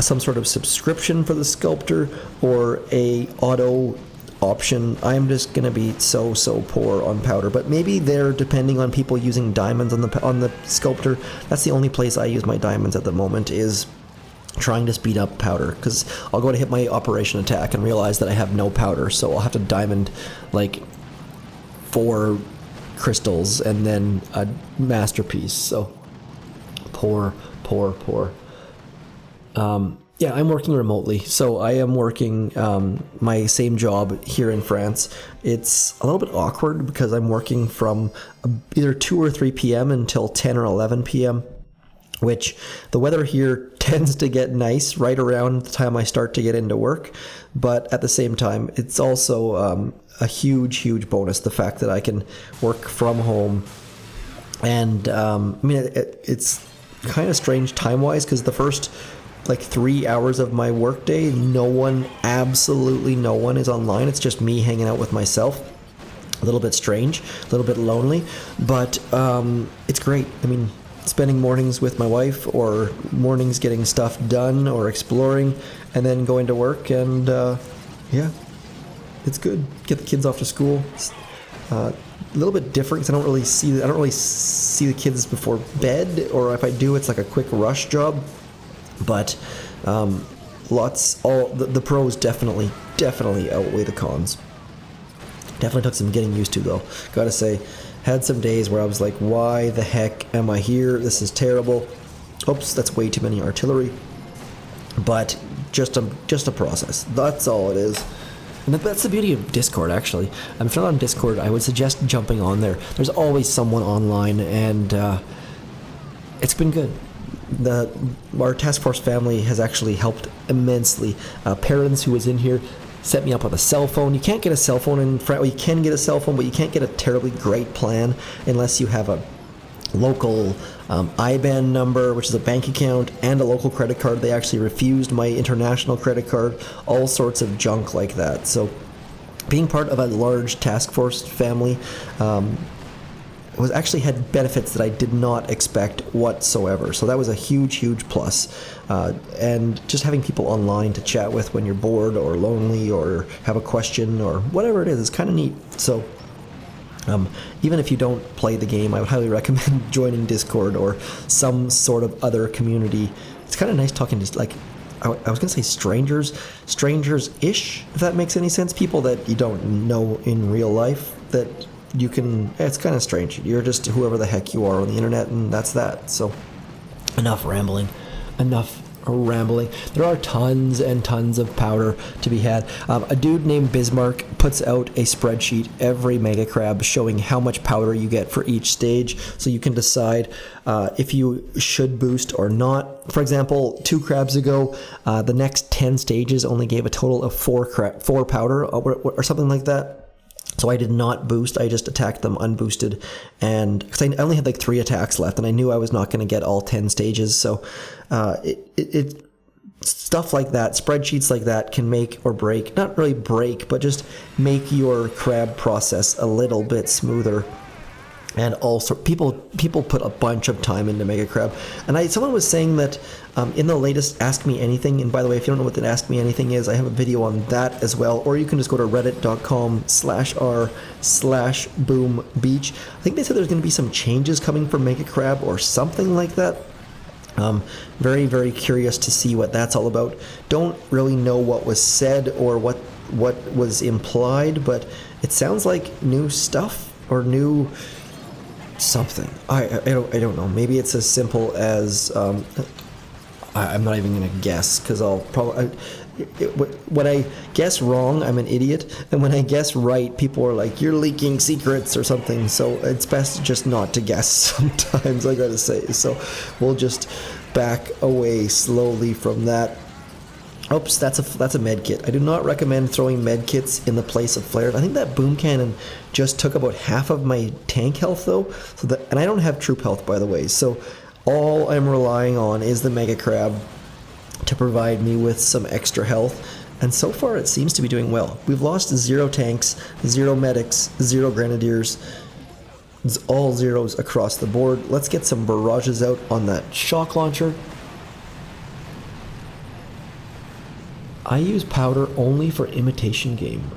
some sort of subscription for the sculptor, or a auto option, I'm just gonna be so poor on powder. But maybe they're depending on people using diamonds on the sculptor. That's the only place I use my diamonds at the moment, is trying to speed up powder, because I'll go to hit my operation attack and realize that I have no powder, so I'll have to diamond like 4 crystals and then a masterpiece. So poor Poor. Yeah, I'm working remotely, so I am working my same job here in France. It's a little bit awkward because I'm working from either 2 or 3 p.m. until 10 or 11 p.m., which the weather here tends to get nice right around the time I start to get into work. But at the same time, it's also a huge bonus, the fact that I can work from home. And I mean, it's kind of strange time-wise because the first 3 hours of my workday, absolutely no one is online. It's just me hanging out with myself. A little bit strange, a little bit lonely, but it's great. I mean, spending mornings with my wife, or mornings getting stuff done or exploring, and then going to work, and yeah, it's good. Get the kids off to school. It's, a little bit different because I don't really see the kids before bed, or if I do, it's like a quick rush job. But the pros definitely outweigh the cons. Definitely took some getting used to, though. Gotta say, had some days where I was like, why the heck am I here? This is terrible. Oops, that's way too many artillery. But just a process. That's all it is. And that's the beauty of Discord, actually. I'm not on Discord. I would suggest jumping on there. There's always someone online, and it's been good. Our task force family has actually helped immensely. Parents who was in here set me up with a cell phone. You can't get a cell phone in France. Well, you can get a cell phone, but you can't get a terribly great plan unless you have a local IBAN number, which is a bank account, and a local credit card. They actually refused my international credit card. All sorts of junk like that. So being part of a large task force family actually had benefits that I did not expect whatsoever. So that was a huge plus. And just having people online to chat with when you're bored or lonely or have a question or whatever it is kind of neat. So even if you don't play the game, I would highly recommend joining Discord or some sort of other community. It's kind of nice talking to, I was going to say strangers-ish, if that makes any sense. People that you don't know in real life that you can, it's kind of strange. You're just whoever the heck you are on the internet, and that's that. So enough rambling. There are tons and tons of powder to be had. A dude named Bismarck puts out a spreadsheet every Mega Crab showing how much powder you get for each stage, so you can decide if you should boost or not. For example, 2 crabs ago, the next 10 stages only gave a total of 4 powder or something like that. So I did not boost. I just attacked them unboosted, and because I only had 3 attacks left, and I knew I was not going to get all 10 stages. So stuff like that, spreadsheets like that, can make or break. Not really break, but just make your crab process a little bit smoother. And also, people put a bunch of time into Mega Crab. And someone was saying that in the latest Ask Me Anything, and by the way, if you don't know what the Ask Me Anything is, I have a video on that as well. Or you can just go to reddit.com/r/boombeach. I think they said there's going to be some changes coming for Mega Crab or something like that. Very curious to see what that's all about. Don't really know what was said or what was implied, but it sounds like new stuff or new something. I don't know. Maybe it's as simple as I'm not even gonna guess, because I'll probably when I guess wrong, I'm an idiot, and when I guess right, people are like, you're leaking secrets or something. So it's best just not to guess sometimes, I gotta say. So we'll just back away slowly from that. Oops, that's a med kit. I do not recommend throwing med kits in the place of flares. I think that boom cannon just took about half of my tank health, though. And I don't have troop health, by the way. So all I'm relying on is the Mega Crab to provide me with some extra health. And so far, it seems to be doing well. We've lost 0 tanks, 0 medics, 0 grenadiers. It's all zeros across the board. Let's get some barrages out on that shock launcher. I use powder only for imitation game.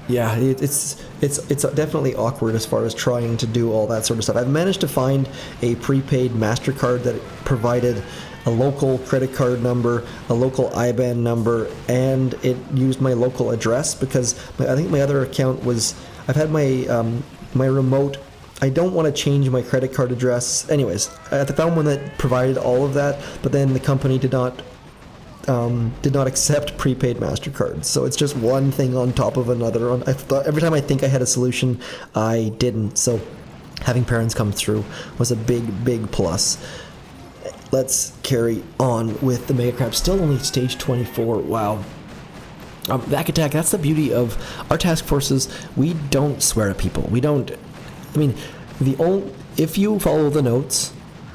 Yeah, it's definitely awkward as far as trying to do all that sort of stuff. I've managed to find a prepaid MasterCard that provided a local credit card number, a local IBAN number, and it used my local address, because I think my other account was, I've had my my remote I don't want to change my credit card address. Anyways, I found one that provided all of that, but then the company did not accept prepaid MasterCards. So it's just one thing on top of another. Every time I think I had a solution, I didn't. So having parents come through was a big plus. Let's carry on with the Mega Crab. Still only stage 24. Wow. Back attack. That's the beauty of our task forces. We don't swear at people. We don't. I mean, if you follow the notes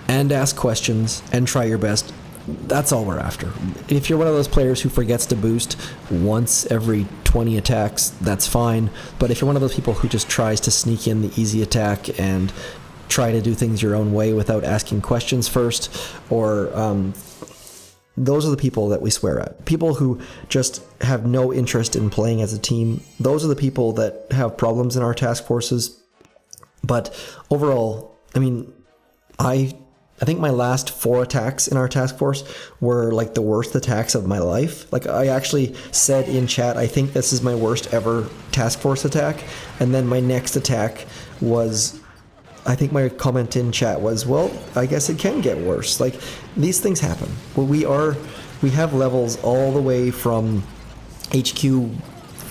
and ask questions and try your best, that's all we're after. If you're one of those players who forgets to boost once every 20 attacks, that's fine. But if you're one of those people who just tries to sneak in the easy attack and try to do things your own way without asking questions first, or those are the people that we swear at. People who just have no interest in playing as a team. Those are the people that have problems in our task forces. But overall, I mean, I think my last 4 attacks in our task force were like the worst attacks of my life. Like, I actually said in chat, I think this is my worst ever task force attack. And then my next attack was, I think my comment in chat was, well, I guess it can get worse. Like, these things happen. We have levels all the way from HQ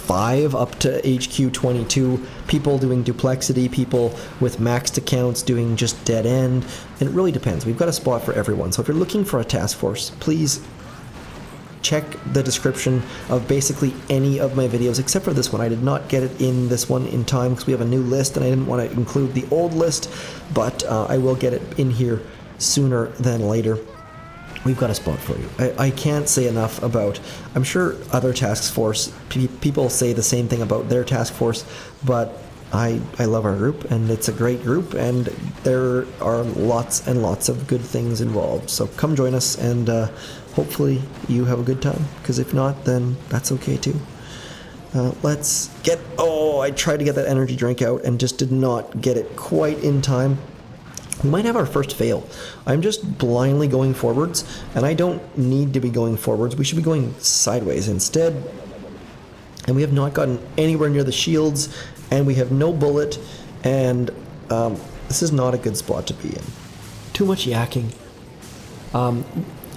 5 up to HQ 22, people doing duplexity, people with maxed accounts doing just dead end, and it really depends. We've got a spot for everyone. So if you're looking for a task force, please check the description of basically any of my videos, except for this one. I did not get it in this one in time because we have a new list and I didn't want to include the old list, but I will get it in here sooner than later. We've got a spot for you. I can't say enough about, I'm sure other task force, people say the same thing about their task force, but I love our group, and it's a great group, and there are lots and lots of good things involved. So come join us, and hopefully you have a good time, because if not, then that's okay too. Let's get, I tried to get that energy drink out and just did not get it quite in time. We might have our first fail. I'm just blindly going forwards, and I don't need to be going forwards. We should be going sideways instead. And we have not gotten anywhere near the shields, and we have no bullet, and this is not a good spot to be in. Too much yakking.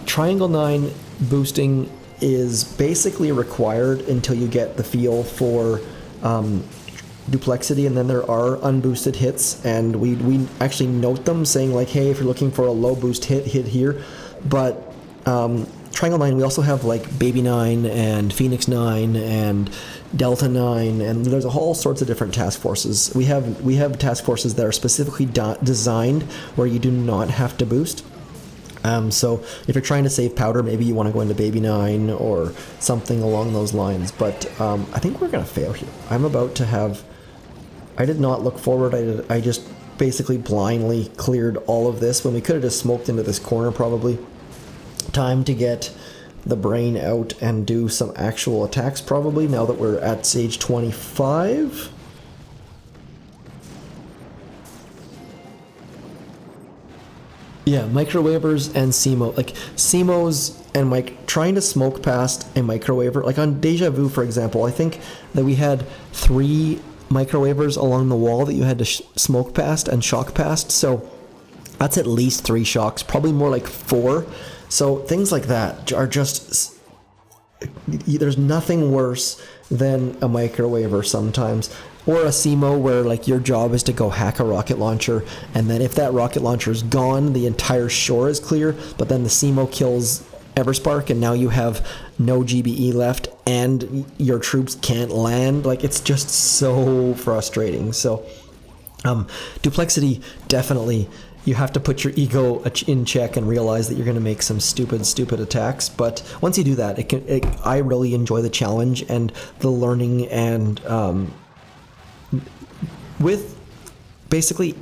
Triangle 9 boosting is basically required until you get the feel for duplexity, and then there are unboosted hits, and we actually note them saying like, hey, if you're looking for a low boost hit here. But Triangle 9, we also have like Baby 9 and Phoenix 9 and Delta 9, and there's a whole sorts of different task forces. We have task forces that are specifically designed where you do not have to boost. So if you're trying to save powder, maybe you want to go into Baby 9 or something along those lines. But I think we're going to fail here. I'm about to have... I did not look forward. I just basically blindly cleared all of this when we could have just smoked into this corner probably. Time to get the brain out and do some actual attacks probably now that we're at stage 25. Yeah, microwavers and SEMO. Like, SEMOs and trying to smoke past a microwaver. Like on Deja Vu, for example, I think that we had 3 microwavers along the wall that you had to smoke past and shock past. So that's at least 3 shocks, probably more like 4. So things like that are just... There's nothing worse than a microwaver sometimes. Or a SEMO where like your job is to go hack a rocket launcher, and then if that rocket launcher is gone, the entire shore is clear, but then the SEMO kills Everspark and now you have no GBE left and your troops can't land. Like, it's just so frustrating. So duplexity, definitely you have to put your ego in check and realize that you're going to make some stupid attacks. But once you do that, I really enjoy the challenge and the learning, and with basically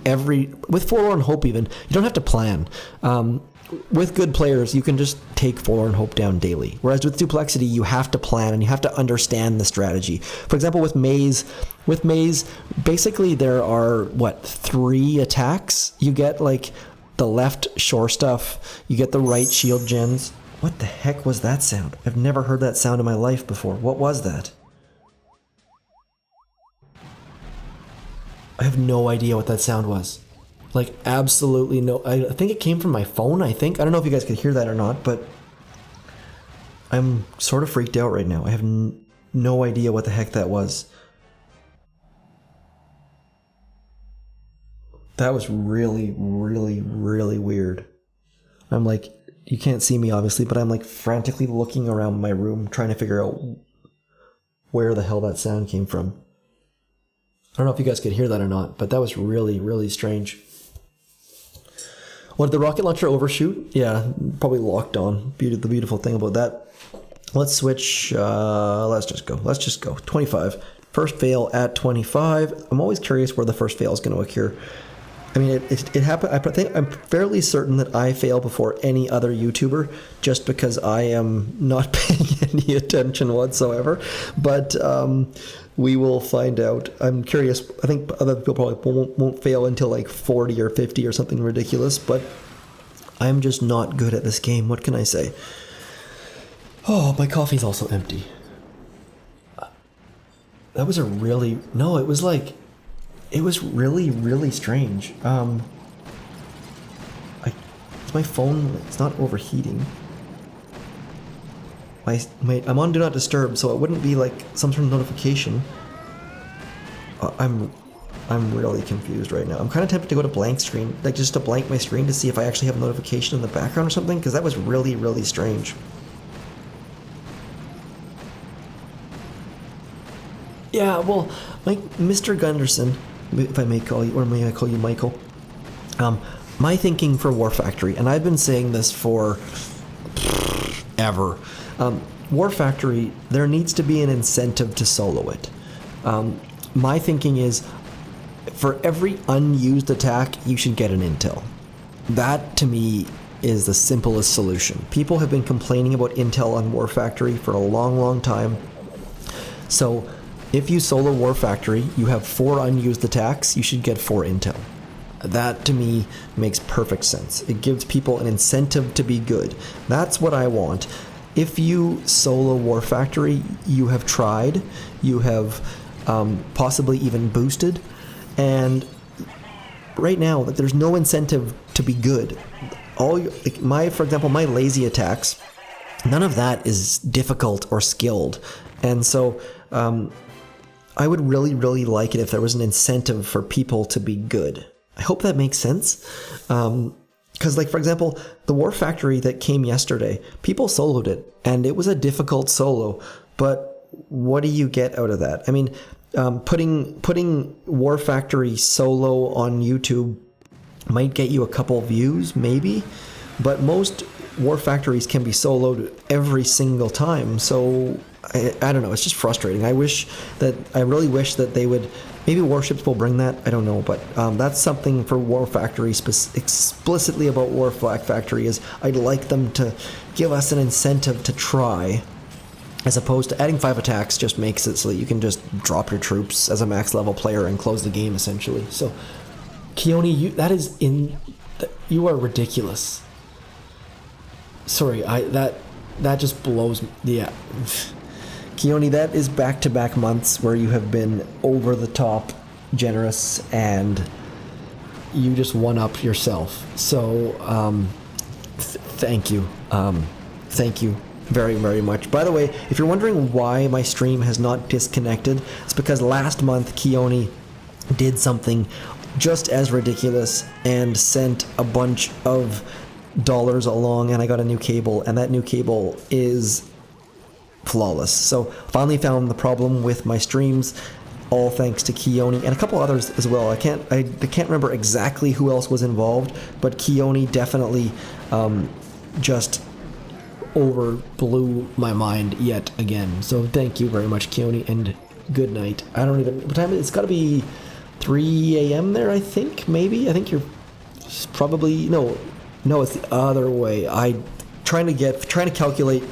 with Forlorn Hope even, you don't have to plan. With good players, you can just take Forlorn Hope down daily. Whereas with Duplexity, you have to plan and you have to understand the strategy. For example, with Maze, basically there are, 3 attacks? You get like the left shore stuff, you get the right shield gens. What the heck was that sound? I've never heard that sound in my life before. What was that? I have no idea what that sound was. Like, absolutely no. I think it came from my phone, I think. I don't know if you guys could hear that or not, but I'm sort of freaked out right now. I have no idea what the heck that was. That was really, really, really weird. I'm like, you can't see me obviously, but I'm like frantically looking around my room trying to figure out where the hell that sound came from. I don't know if you guys could hear that or not, but that was really, really strange. What, did the rocket launcher overshoot? Yeah, probably locked on. The beautiful thing about that. Let's switch. Let's just go. 25. First fail at 25. I'm always curious where the first fail is going to occur. I mean, it happened. I think I'm fairly certain that I fail before any other YouTuber, just because I am not paying any attention whatsoever. But we will find out. I'm curious. I think other people probably won't fail until like 40 or 50 or something ridiculous. But I'm just not good at this game. What can I say? Oh, my coffee's also empty. That was a really... No, it was like... It was really, really strange. It's my phone, it's not overheating. I'm on Do Not Disturb, so it wouldn't be like some sort of notification. I'm really confused right now. I'm kind of tempted to go to blank screen, like just to blank my screen to see if I actually have a notification in the background or something, because that was really, really strange. Yeah, well, like Mr. Gunderson, if I may call you, or may I call you Michael? My thinking for War Factory, and I've been saying this for ever. War Factory, there needs to be an incentive to solo it. My thinking is, for every unused attack, you should get an intel. That, to me, is the simplest solution. People have been complaining about intel on War Factory for a long, long time. So, if you solo War Factory, you have 4 unused attacks, you should get 4 intel. That, to me, makes perfect sense. It gives people an incentive to be good. That's what I want. If you solo War Factory, you have tried, you have possibly even boosted, and right now, there's no incentive to be good. For example, my lazy attacks, none of that is difficult or skilled. And so, I would really, really like it if there was an incentive for people to be good. I hope that makes sense. Because, like, for example, the War Factory that came yesterday, people soloed it, and it was a difficult solo. But what do you get out of that? I mean, putting War Factory solo on YouTube might get you a couple views, maybe. But most War Factories can be soloed every single time, so... I don't know, it's just frustrating. I really wish that they would, maybe Warships will bring that, I don't know, but that's something for War Factory, explicitly about War Flag Factory, is I'd like them to give us an incentive to try, as opposed to adding 5 attacks just makes it so that you can just drop your troops as a max level player and close the game, essentially. So, Keone, you are ridiculous. Sorry, that just blows me, yeah. Keone, that is back-to-back months where you have been over-the-top generous and you just one-up yourself. So, thank you. Thank you very, very much. By the way, if you're wondering why my stream has not disconnected, it's because last month Keone did something just as ridiculous and sent a bunch of dollars along, and I got a new cable, and that new cable is flawless. So finally found the problem with my streams, all thanks to Keone and a couple others as well. I can't remember exactly who else was involved, but Keone definitely just overblew my mind yet again. So thank you very much, Keone, and good night. I don't even, what time is it? It's got to be 3 a.m. there, I think, maybe. I think you're probably, no, it's the other way. Trying to calculate.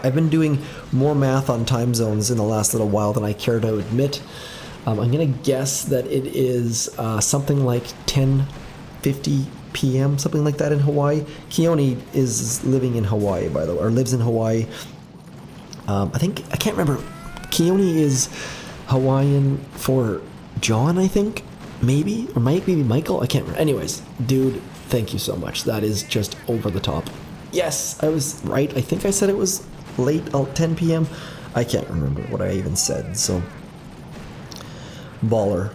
I've been doing more math on time zones in the last little while than I care to admit. I'm going to guess that it is something like 10:50 p.m., something like that in Hawaii. Keone is living in Hawaii, by the way, or lives in Hawaii. I can't remember. Keone is Hawaiian for John, I think. maybe, or maybe Michael, I can't remember. Anyways, dude, thank you so much. That is just over the top. Yes, I was right. I think I said it was late, 10 p.m. I can't remember what I even said, so. Baller.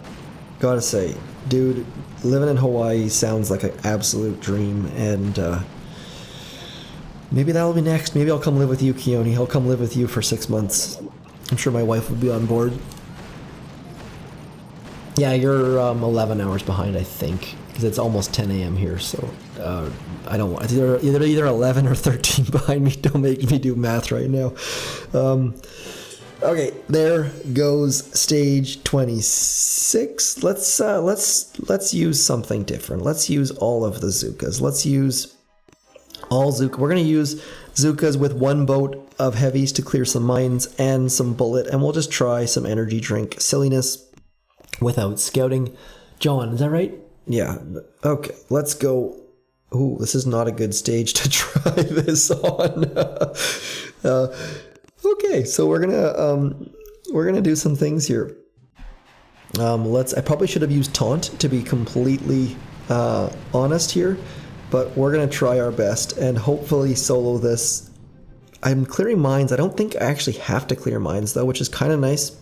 Gotta say, dude, living in Hawaii sounds like an absolute dream, and maybe that'll be next. Maybe I'll come live with you, Keone. I'll come live with you for 6 months. I'm sure my wife would be on board. Yeah, you're 11 hours behind, I think, because it's almost 10 a.m. here, so I don't want... It's either 11 or 13 behind me. Don't make me do math right now. Okay, there goes stage 26. Let's use something different. Let's use all of the Zookas. Let's use all Zooka. We're going to use Zookas with 1 boat of heavies to clear some mines and some bullet, and we'll just try some energy drink silliness without scouting. John, is that right? Yeah. Okay, let's go. Ooh, this is not a good stage to try this on. Okay, so we're gonna do some things here. I probably should have used taunt, to be completely honest here, but we're gonna try our best and hopefully solo this. I'm clearing mines. I don't think I actually have to clear mines though, which is kind of nice.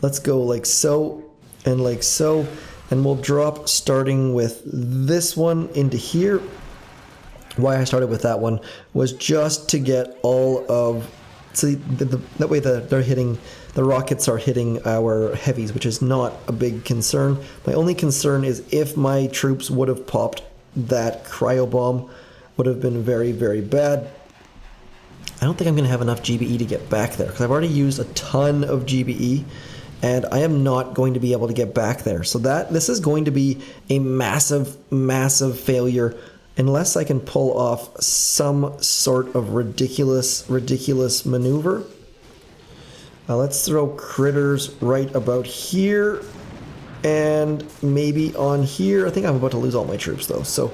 Let's go like so and like so, and we'll drop starting with this one into here. Why I started with that one was just to get all of... So that way the rockets are hitting our heavies, which is not a big concern. My only concern is if my troops would have popped that cryo bomb, would have been very, very bad. I don't think I'm going to have enough GBE to get back there, because I've already used a ton of GBE, and I am not going to be able to get back there. So this is going to be a massive, massive failure unless I can pull off some sort of ridiculous maneuver. Let's throw critters right about here and maybe on here. I think I'm about to lose all my troops though, so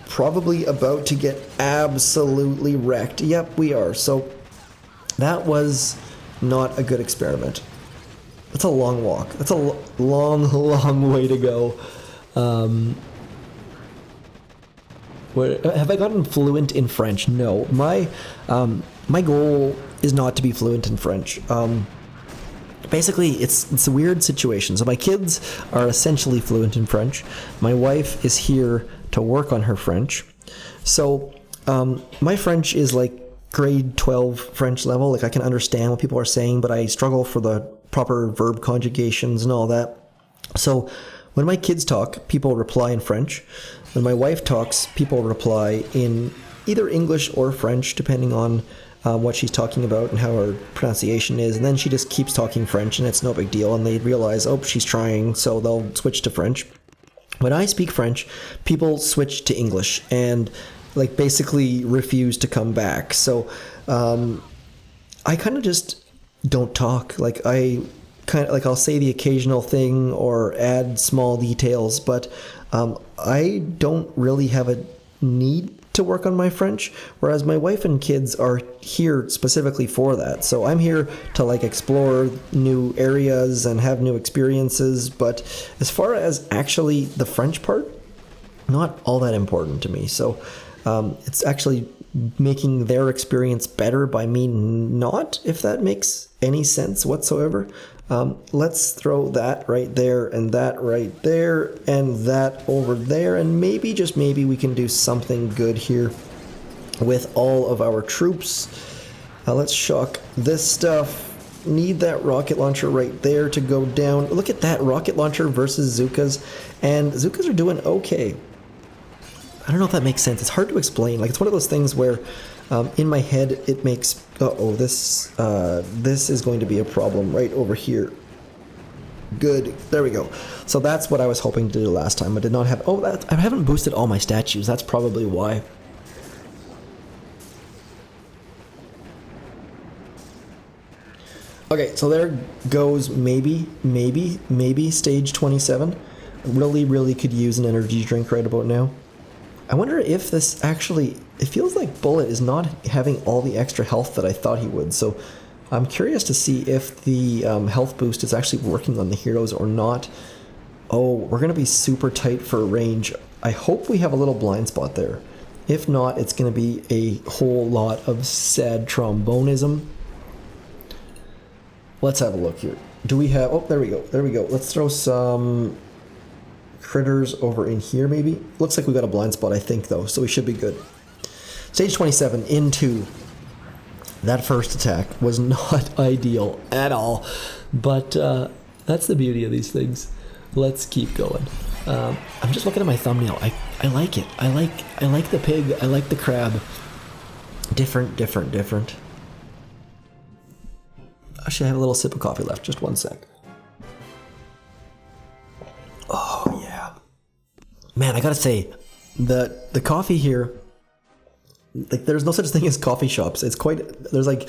probably about to get absolutely wrecked. Yep, we are. So that was not a good experiment. That's a long walk. That's a long way to go. Have I gotten fluent in French? No. My goal is not to be fluent in French. Basically, it's a weird situation. So my kids are essentially fluent in French. My wife is here to work on her French. So my French is like grade 12 French level. Like I can understand what people are saying, but I struggle for the proper verb conjugations and all that. So when my kids talk, people reply in French. When my wife talks, people reply in either English or French, depending on what she's talking about and how her pronunciation is. And then she just keeps talking French, and it's no big deal. And they realize, oh, she's trying, so they'll switch to French. When I speak French, people switch to English and like basically refuse to come back. So I kind of just don't talk. Like I'll say the occasional thing or add small details, but I don't really have a need to work on my French, whereas my wife and kids are here specifically for that. So I'm here to like explore new areas and have new experiences, but as far as actually the French part, not all that important to me. So it's actually making their experience better by me not, if that makes any sense whatsoever. Let's throw that right there and that right there and that over there, and maybe, just maybe, we can do something good here with all of our troops. Let's shock this stuff. Need that rocket launcher right there to go down. Look at that, rocket launcher versus Zookas, and Zookas are doing okay. I don't know if that makes sense. It's hard to explain. Like, it's one of those things where in my head it makes, this is going to be a problem right over here. Good, there we go. So that's what I was hoping to do last time. I did not have, I haven't boosted all my statues. That's probably why. Okay, so there goes maybe stage 27. Really could use an energy drink right about now. I wonder if this actually... It feels like Bullet is not having all the extra health that I thought he would, so I'm curious to see if the health boost is actually working on the heroes or not. Oh, we're going to be super tight for range. I hope we have a little blind spot there. If not, it's going to be a whole lot of sad trombonism. Let's have a look here. Do we have... Oh, there we go. There we go. Let's throw some critters over in here, maybe. Looks like we got a blind spot, I think, though, so we should be good. Stage 27 into... That first attack was not ideal at all, but that's the beauty of these things. Let's keep going. I'm just looking at my thumbnail. I like it. I like the pig. I like the crab. Different. Actually, I have a little sip of coffee left. Just one sec. Oh yeah, man! I gotta say, the coffee here. Like, there's no such thing as coffee shops. It's quite... There's, like,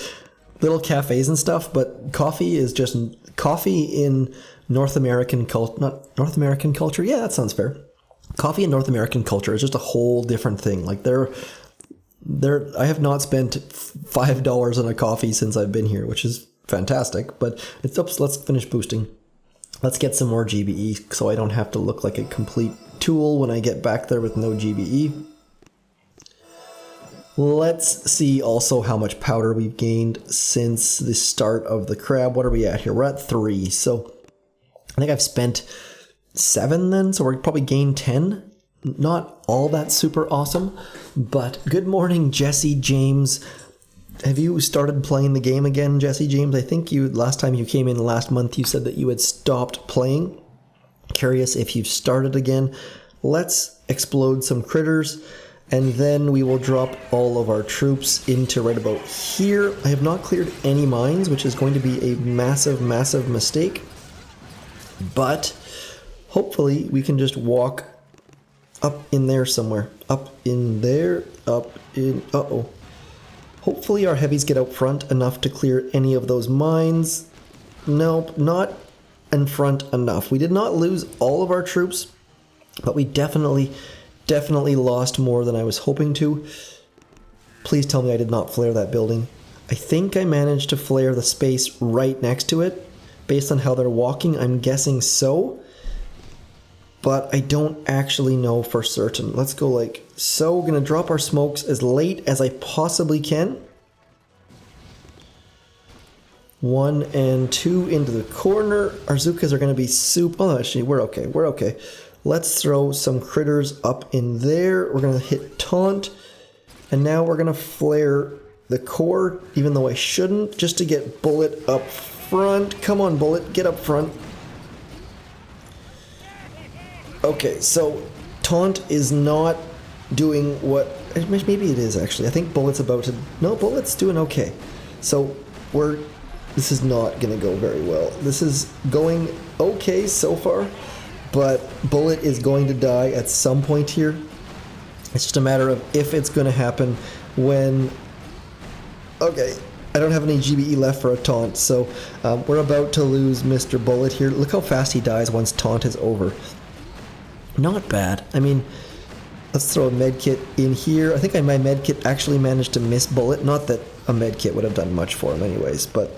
little cafes and stuff, but coffee is just... Coffee in North American culture... Not North American culture? Yeah, that sounds fair. Coffee in North American culture is just a whole different thing. Like, I have not spent $5 on a coffee since I've been here, which is fantastic. But it's up. Let's finish boosting. Let's get some more GBE so I don't have to look like a complete tool when I get back there with no GBE. Let's see also how much powder we've gained since the start of the crab. What are we at here? We're at 3. So I think I've spent 7 then. So we're probably gained 10. Not all that super awesome. But good morning, Jesse James. Have you started playing the game again, Jesse James? I think last time you came in last month, you said that you had stopped playing. Curious if you've started again. Let's explode some critters. And then we will drop all of our troops into right about here. I have not cleared any mines, which is going to be a massive, massive mistake. But hopefully we can just walk up in there somewhere. Up in there, up in... Uh-oh. Hopefully our heavies get out front enough to clear any of those mines. Nope, not in front enough. We did not lose all of our troops, but we definitely lost more than I was hoping to. Please tell me I did not flare that building. I think I managed to flare the space right next to it. Based on how they're walking, I'm guessing so. But I don't actually know for certain. Let's go like so. We're going to drop our smokes as late as I possibly can. 1 and 2 into the corner. Our Zookas are going to be soup. Oh, actually, we're okay. We're okay. Let's throw some critters up in there. We're going to hit taunt. And now we're going to flare the core, even though I shouldn't, just to get Bullet up front. Come on, Bullet, get up front. Okay, so taunt is not doing what... Maybe it is, actually. I think Bullet's about to... No, Bullet's doing okay. So this is not going to go very well. This is going okay so far. But Bullet is going to die at some point here. It's just a matter of if it's going to happen when... Okay, I don't have any GBE left for a taunt, so we're about to lose Mr. Bullet here. Look how fast he dies once taunt is over. Not bad. I mean, let's throw a medkit in here. I think my medkit actually managed to miss Bullet. Not that a medkit would have done much for him anyways, but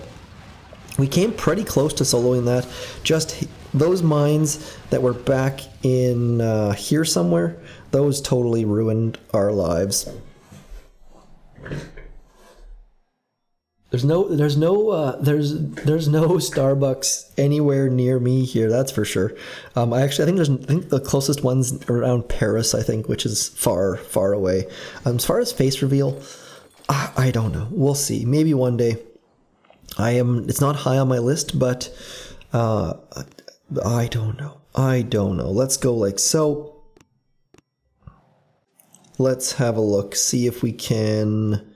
we came pretty close to soloing that. Just... Those mines that were back in here somewhere, those totally ruined our lives. There's no Starbucks anywhere near me here. That's for sure. I think the closest one's around Paris. I think, which is far, far away. As far as face reveal, I don't know. We'll see. Maybe one day. It's not high on my list, but. I don't know. Let's go like so. Let's have a look. See if we can...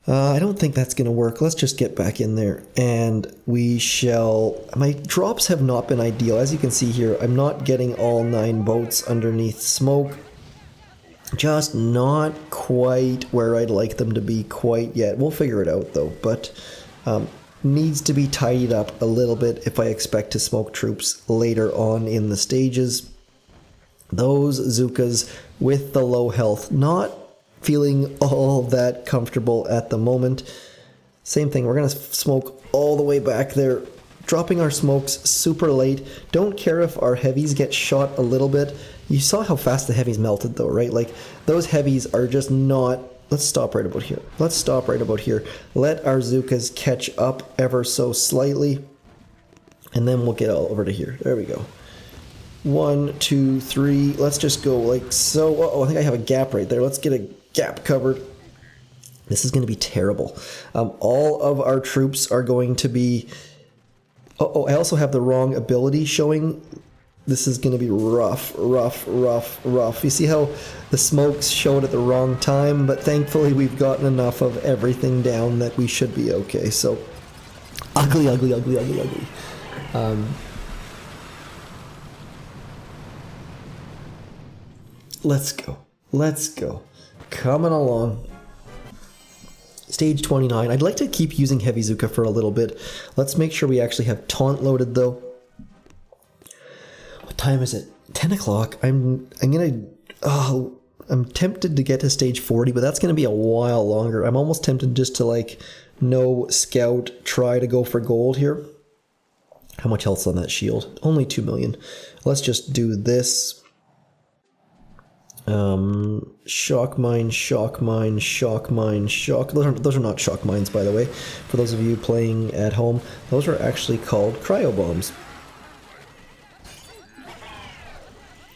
I don't think that's going to work. Let's just get back in there. And we shall... My drops have not been ideal. As you can see here, I'm not getting all 9 boats underneath smoke. Just not quite where I'd like them to be quite yet. We'll figure it out though. But... needs to be tidied up a little bit if I expect to smoke troops later on in the stages. Those Zookas with the low health, not feeling all that comfortable at the moment. Same thing, we're going to smoke all the way back there. Dropping our smokes super late. Don't care if our heavies get shot a little bit. You saw how fast the heavies melted though, right? Like, those heavies are just not... Let's stop right about here. Let's stop right about here. Let our Zookas catch up ever so slightly. And then we'll get all over to here. There we go. 1, 2, 3. Let's just go like so. Oh, I think I have a gap right there. Let's get a gap covered. This is going to be terrible. All of our troops are going to be... Oh, I also have the wrong ability showing. This is going to be rough, rough, rough, rough. You see how the smokes showed at the wrong time, but thankfully we've gotten enough of everything down that we should be okay. So, ugly, ugly, ugly, ugly, ugly. Let's go. Let's go. Coming along. Stage 29. I'd like to keep using Heavy Zooka for a little bit. Let's make sure we actually have taunt loaded though. What time is it? 10 o'clock. I'm tempted to get to stage 40, but that's going to be a while longer. I'm almost tempted just to like no scout, try to go for gold here. How much health's on that shield? Only 2 million. Let's just do this. Shock mine, shock mine, shock mine, shock. Those are not shock mines, by the way. For those of you playing at home, those are actually called cryo bombs.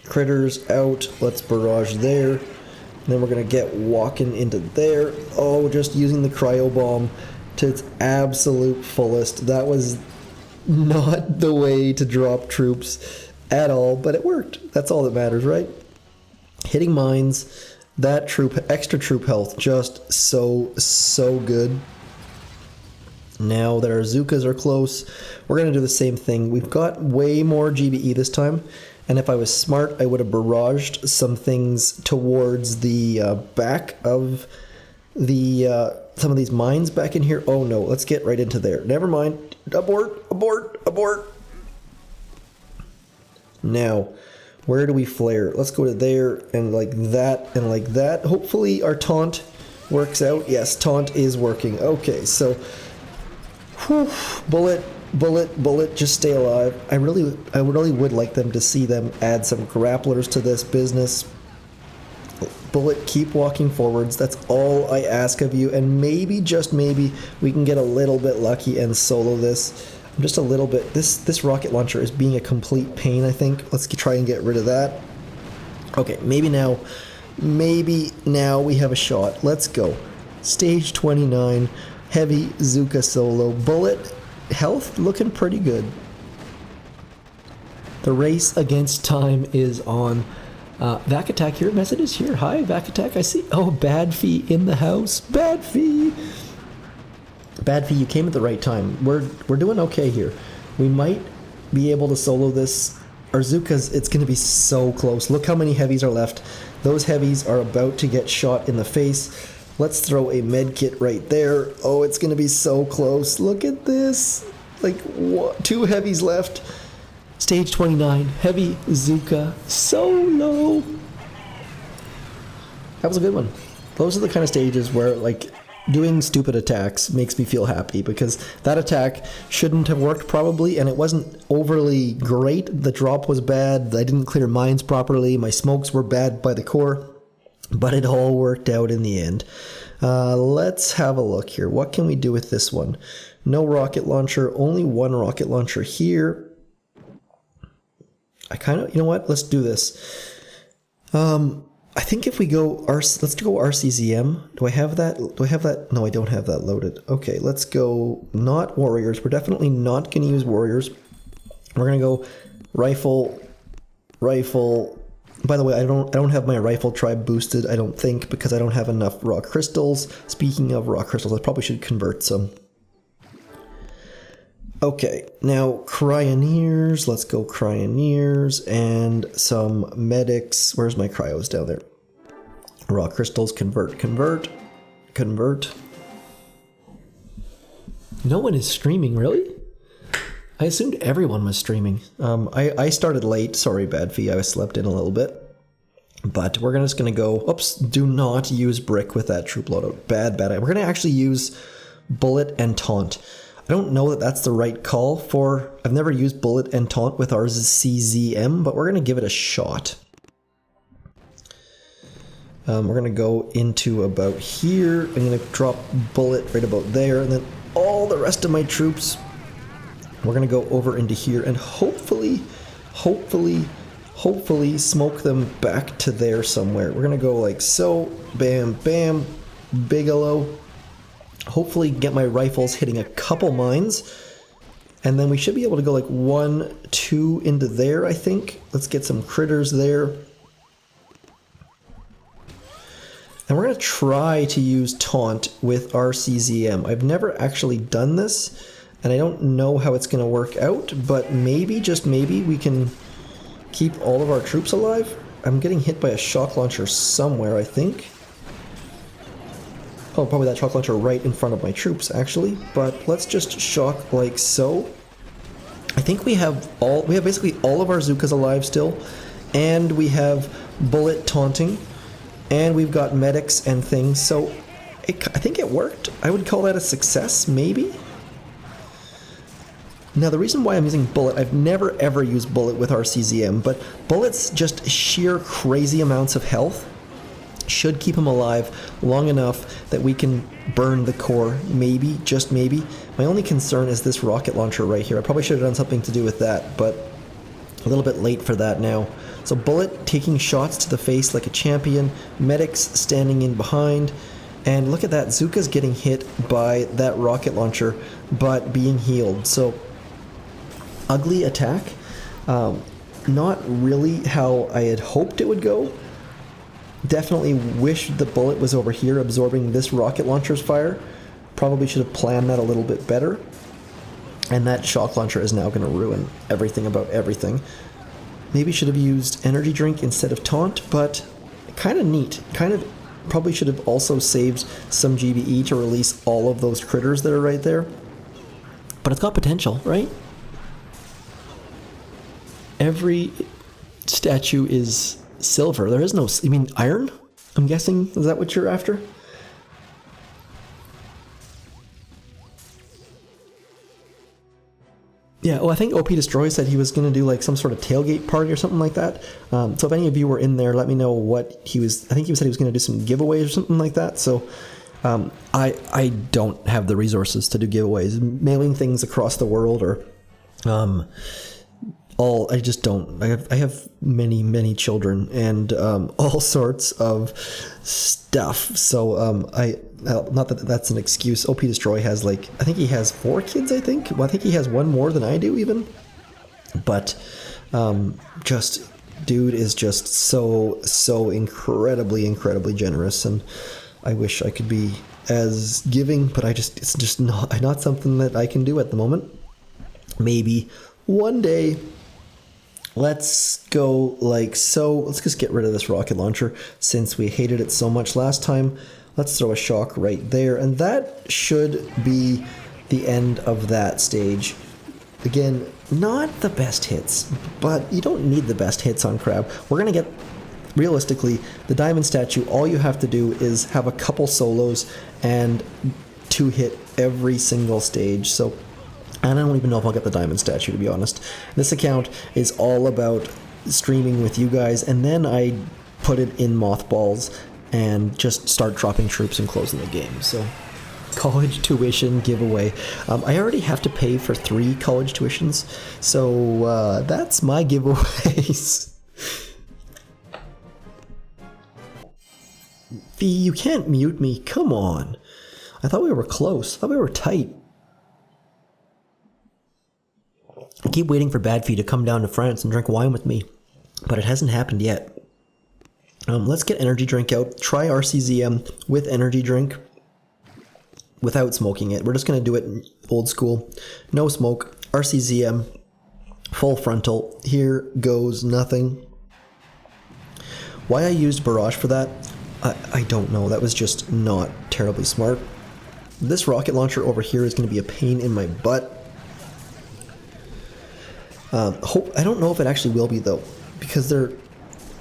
Critters out. Let's barrage there. And then we're gonna get walking into there. Oh, just using the cryo bomb to its absolute fullest. That was not the way to drop troops at all, but it worked. That's all that matters, right? Hitting mines, that extra troop health, just so good. Now that our Zookas are close, we're going to do the same thing. We've got way more GBE this time, and if I was smart, I would have barraged some things towards the back of the some of these mines back in here. Oh no, let's get right into there. Never mind. Abort, abort, abort. Now, where do we flare? Let's go to there and like that and like that. Hopefully our taunt works out. Yes, taunt is working. Okay, so whew, bullet, bullet, bullet, just stay alive. I really would like them to see them add some grapplers to this business. Bullet, keep walking forwards. That's all I ask of you. And maybe, just maybe, we can get a little bit lucky and solo this. Just a little bit. This rocket launcher is being a complete pain, I think. Let's try and get rid of that. Okay, maybe now we have a shot. Let's go. Stage 29, Heavy Zooka solo. Bullet, health looking pretty good. The race against time is on. Vac Attack, your message is here. Hi, Vac Attack, I see. Oh, Bad Fee in the house. Bad Fee. Bad Fee, you came at the right time. We're doing okay here. We might be able to solo this. Our Zookas, it's going to be so close. Look how many heavies are left. Those heavies are about to get shot in the face. Let's throw a med kit right there. Oh, it's going to be so close. Look at this. Like, what? 2 heavies left. Stage 29, Heavy Zooka solo. That was a good one. Those are the kind of stages where, like, doing stupid attacks makes me feel happy, because that attack shouldn't have worked probably, and it wasn't overly great. The drop was bad, I didn't clear mines properly, my smokes were bad by the core, but it all worked out in the end. Let's have a look here. What can we do with this one? No rocket launcher, only one rocket launcher here. You know what? Let's do this. I think if we go let's go RCZM. Do I have that? No, I don't have that loaded. Okay, let's go not warriors. We're definitely not going to use warriors. We're going to go rifle. By the way, I don't have my rifle tribe boosted, I don't think, because I don't have enough raw crystals. Speaking of raw crystals, I probably should convert some. Okay, now cryoneers. Let's go cryoneers and some medics. Where's my cryos? Down there. Raw crystals, convert. No one is streaming, really? I assumed everyone was streaming. I started late. Sorry, Bad Fee. I slept in a little bit. But we're just going to go... Oops, do not use brick with that troop loadout. Bad. We're going to actually use bullet and taunt. I don't know that that's the right call for... I've never used bullet and taunt with our CZM, but we're going to give it a shot. We're going to go into about here. I'm going to drop bullet right about there, and then all the rest of my troops, we're going to go over into here and hopefully smoke them back to there somewhere. We're going to go like so, bam, bam, Bigelow. Hopefully get my rifles hitting a couple mines, and then we should be able to go like 1, 2 into there, I think. Let's get some critters there. And we're going to try to use taunt with our CZM. I've never actually done this, and I don't know how it's going to work out, but maybe, just maybe, we can keep all of our troops alive. I'm getting hit by a shock launcher somewhere, I think. Oh, probably that shock launcher right in front of my troops, actually. But let's just shock like so. I think we have basically all of our Zookas alive still, and we have bullet taunting. And we've got medics and things, so I think it worked. I would call that a success, maybe? Now, the reason why I'm using bullet, I've never ever used bullet with our CZM, but bullet's just sheer crazy amounts of health should keep him alive long enough that we can burn the core, maybe, just maybe. My only concern is this rocket launcher right here. I probably should have done something to do with that, but a little bit late for that now. So bullet taking shots to the face like a champion, medics standing in behind, and look at that, Zooka's getting hit by that rocket launcher, but being healed. So ugly attack, not really how I had hoped it would go. Definitely wish the bullet was over here absorbing this rocket launcher's fire. Probably should have planned that a little bit better. And that shock launcher is now going to ruin everything about everything. Maybe should have used energy drink instead of taunt, but kind of neat. Kind of probably should have also saved some GBE to release all of those critters that are right there. But it's got potential, right? Every statue is silver. There is no... You mean iron? I'm guessing? Is that what you're after? Yeah, well, I think OP Destroy said he was going to do like some sort of tailgate party or something like that. So if any of you were in there, let me know what he was... I think he said he was going to do some giveaways or something like that. So I don't have the resources to do giveaways. Mailing things across the world or... I just don't. I have many children and all sorts of stuff. So not that that's an excuse. OP Destroy has like, I think he has 4 kids, I think. Well, I think he has one more than I do even. But just, dude is just so incredibly generous, and I wish I could be as giving, but it's just not something that I can do at the moment. Maybe one day. Let's go like so. Let's just get rid of this rocket launcher since we hated it so much last time. Let's throw a shock right there, and that should be the end of that stage. Again, not the best hits, but you don't need the best hits on Crab. We're going to get, realistically, the diamond statue. All you have to do is have a couple solos and 2 hit every single stage. So and I don't even know if I'll get the diamond statue, to be honest. This account is all about streaming with you guys, and then I put it in mothballs and just start dropping troops and closing the game. So, college tuition giveaway. I already have to pay for 3 college tuitions, so that's my giveaways. Fee, you can't mute me. Come on. I thought we were close. I thought we were tight. I keep waiting for Bad Fee to come down to France and drink wine with me, but it hasn't happened yet. Let's get energy drink out. Try RCZM with energy drink without smoking it. We're just going to do it old school. No smoke. RCZM. Full frontal. Here goes nothing. Why I used Barrage for that, I don't know. That was just not terribly smart. This rocket launcher over here is going to be a pain in my butt. I don't know if it actually will be, though, because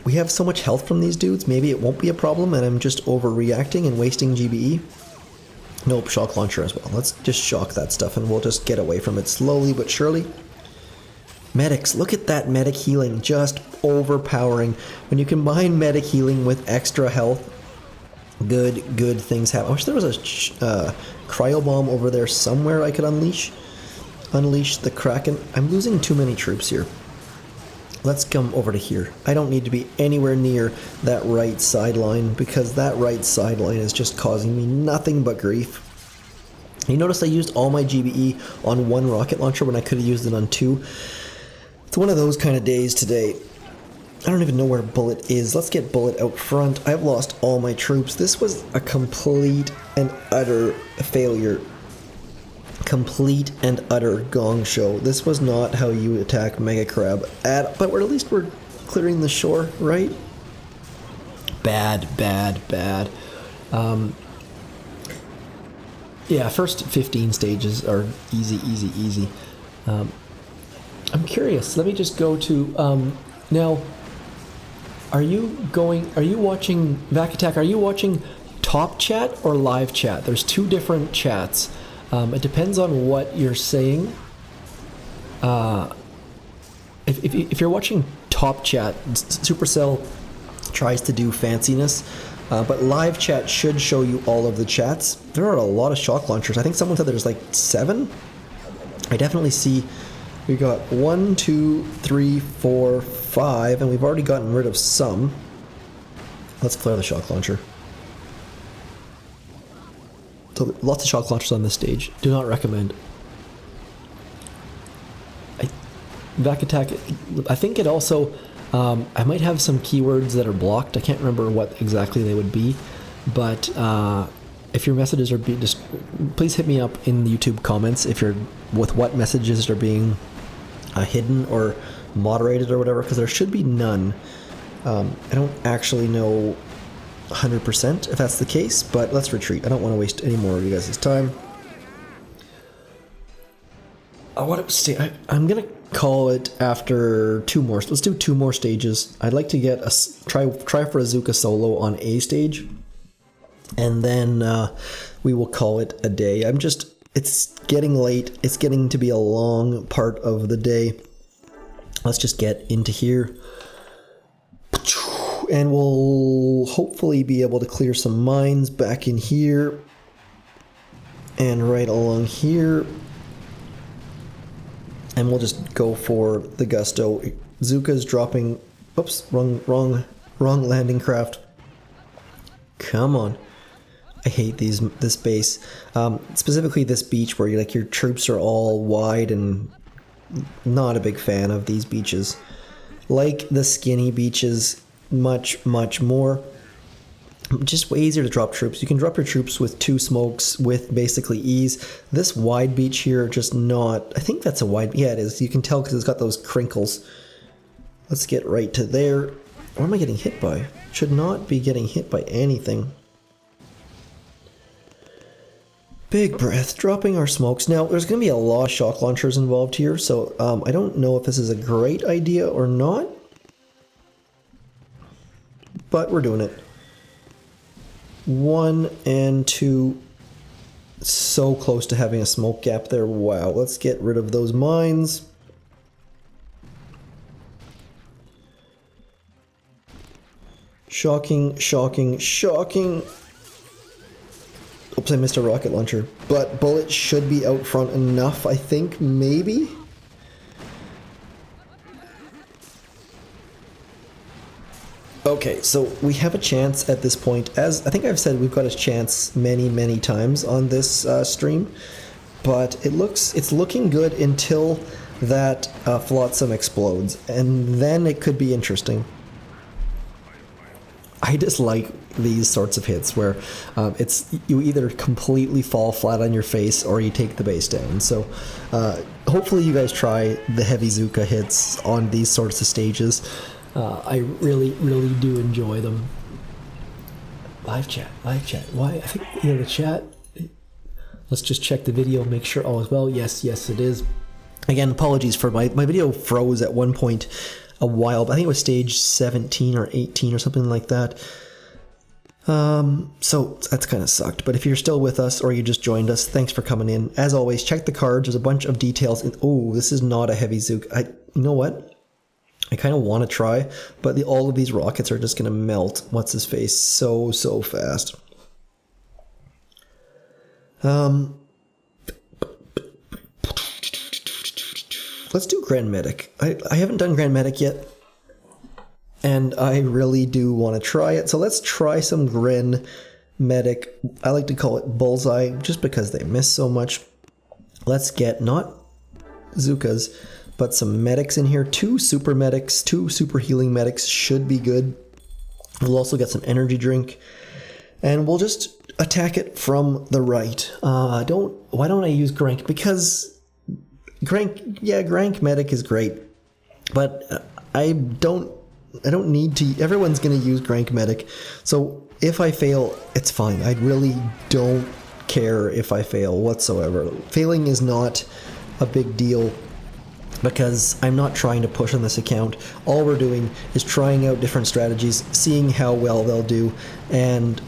we have so much health from these dudes. Maybe it won't be a problem, and I'm just overreacting and wasting GBE. Nope, shock launcher as well. Let's just shock that stuff and we'll just get away from it slowly but surely. Medics, look at that medic healing, just overpowering. When you combine medic healing with extra health, good things happen. I wish there was a cryo bomb over there somewhere I could unleash the Kraken. I'm losing too many troops here. Let's come over to here. I don't need to be anywhere near that right sideline because that right sideline is just causing me nothing but grief. You notice I used all my GBE on one rocket launcher when I could have used it on two. It's one of those kind of days today. I don't even know where Bullet is. Let's get Bullet out front. I've lost all my troops. This was a complete and utter failure. Complete and utter gong show. This was not how you attack Mega Crab. But at least we're clearing the shore, right? Bad. Yeah, first 15 stages are easy. I'm curious. Let me just go to now. Are you watching Vac Attack? Are you watching top chat or live chat? There's two different chats. It depends on what you're saying. If you're watching top chat, Supercell tries to do fanciness, but live chat should show you all of the chats. There are a lot of shock launchers. I think someone said there's like 7. I definitely see we got 1, 2, 3, 4, 5, and we've already gotten rid of some. Let's clear the shock launcher. So lots of shock launchers on this stage. Do not recommend. Vac Attack, I think it also, I might have some keywords that are blocked. I can't remember what exactly they would be, but if your messages are just please hit me up in the YouTube comments if you're with what messages are being hidden or moderated or whatever, because there should be none. I don't actually know 100% if that's the case, but let's retreat. I don't want to waste any more of you guys' time. I'm gonna call it after 2 more. Let's do 2 more stages. I'd like to get try for a Zuka solo on A stage, and then we will call it a day. It's getting late. It's getting to be a long part of the day. Let's just get into here. And we'll hopefully be able to clear some mines back in here. And right along here. And we'll just go for the gusto. Zuka's dropping... Oops, wrong landing craft. Come on. I hate this base. Specifically this beach where your troops are all wide, and not a big fan of these beaches. Like the skinny beaches, much more. Just way easier to drop troops. You can drop your troops with 2 smokes with basically ease. This wide beach here, just not... I think that's a wide... Yeah, it is. You can tell because it's got those crinkles. Let's get right to there. What am I getting hit by? Should not be getting hit by anything. Big breath, dropping our smokes. Now, there's going to be a lot of shock launchers involved here, so I don't know if this is a great idea or not. But we're doing it. 1 and 2. So close to having a smoke gap there. Wow, let's get rid of those mines. Shocking. Oops, I missed a rocket launcher. But Bullet should be out front enough, I think, maybe? Okay, so we have a chance at this point. As I think I've said, we've got a chance many times on this stream. But it's looking good until that flotsam explodes. And then it could be interesting. I dislike these sorts of hits where you either completely fall flat on your face or you take the base down. So hopefully you guys try the heavy Zuka hits on these sorts of stages. I really do enjoy them. Live chat. Why? I think the chat. Let's just check the video, make sure all is well. Yes, it is. Again, apologies for my video froze at one point a while, but I think it was stage 17 or 18 or something like that. So that's kind of sucked. But if you're still with us or you just joined us, thanks for coming in. As always, check the cards. There's a bunch of details. Oh, this is not a heavy Zook. You know what? I kind of want to try, but all of these rockets are just going to melt. What's his face? So fast. Let's do Grand Medic. I haven't done Grand Medic yet, and I really do want to try it. So let's try some Grand Medic. I like to call it Bullseye, just because they miss so much. Let's get not Zookas, but some medics in here. 2 super medics, 2 super healing medics should be good. We'll also get some energy drink, and we'll just attack it from the right. Why don't I use Grank? Because Grank medic is great, but I don't need to. Everyone's going to use Grank medic, so if I fail, it's fine. I really don't care if I fail whatsoever. Failing is not a big deal, because I'm not trying to push on this account. All we're doing is trying out different strategies, seeing how well they'll do, and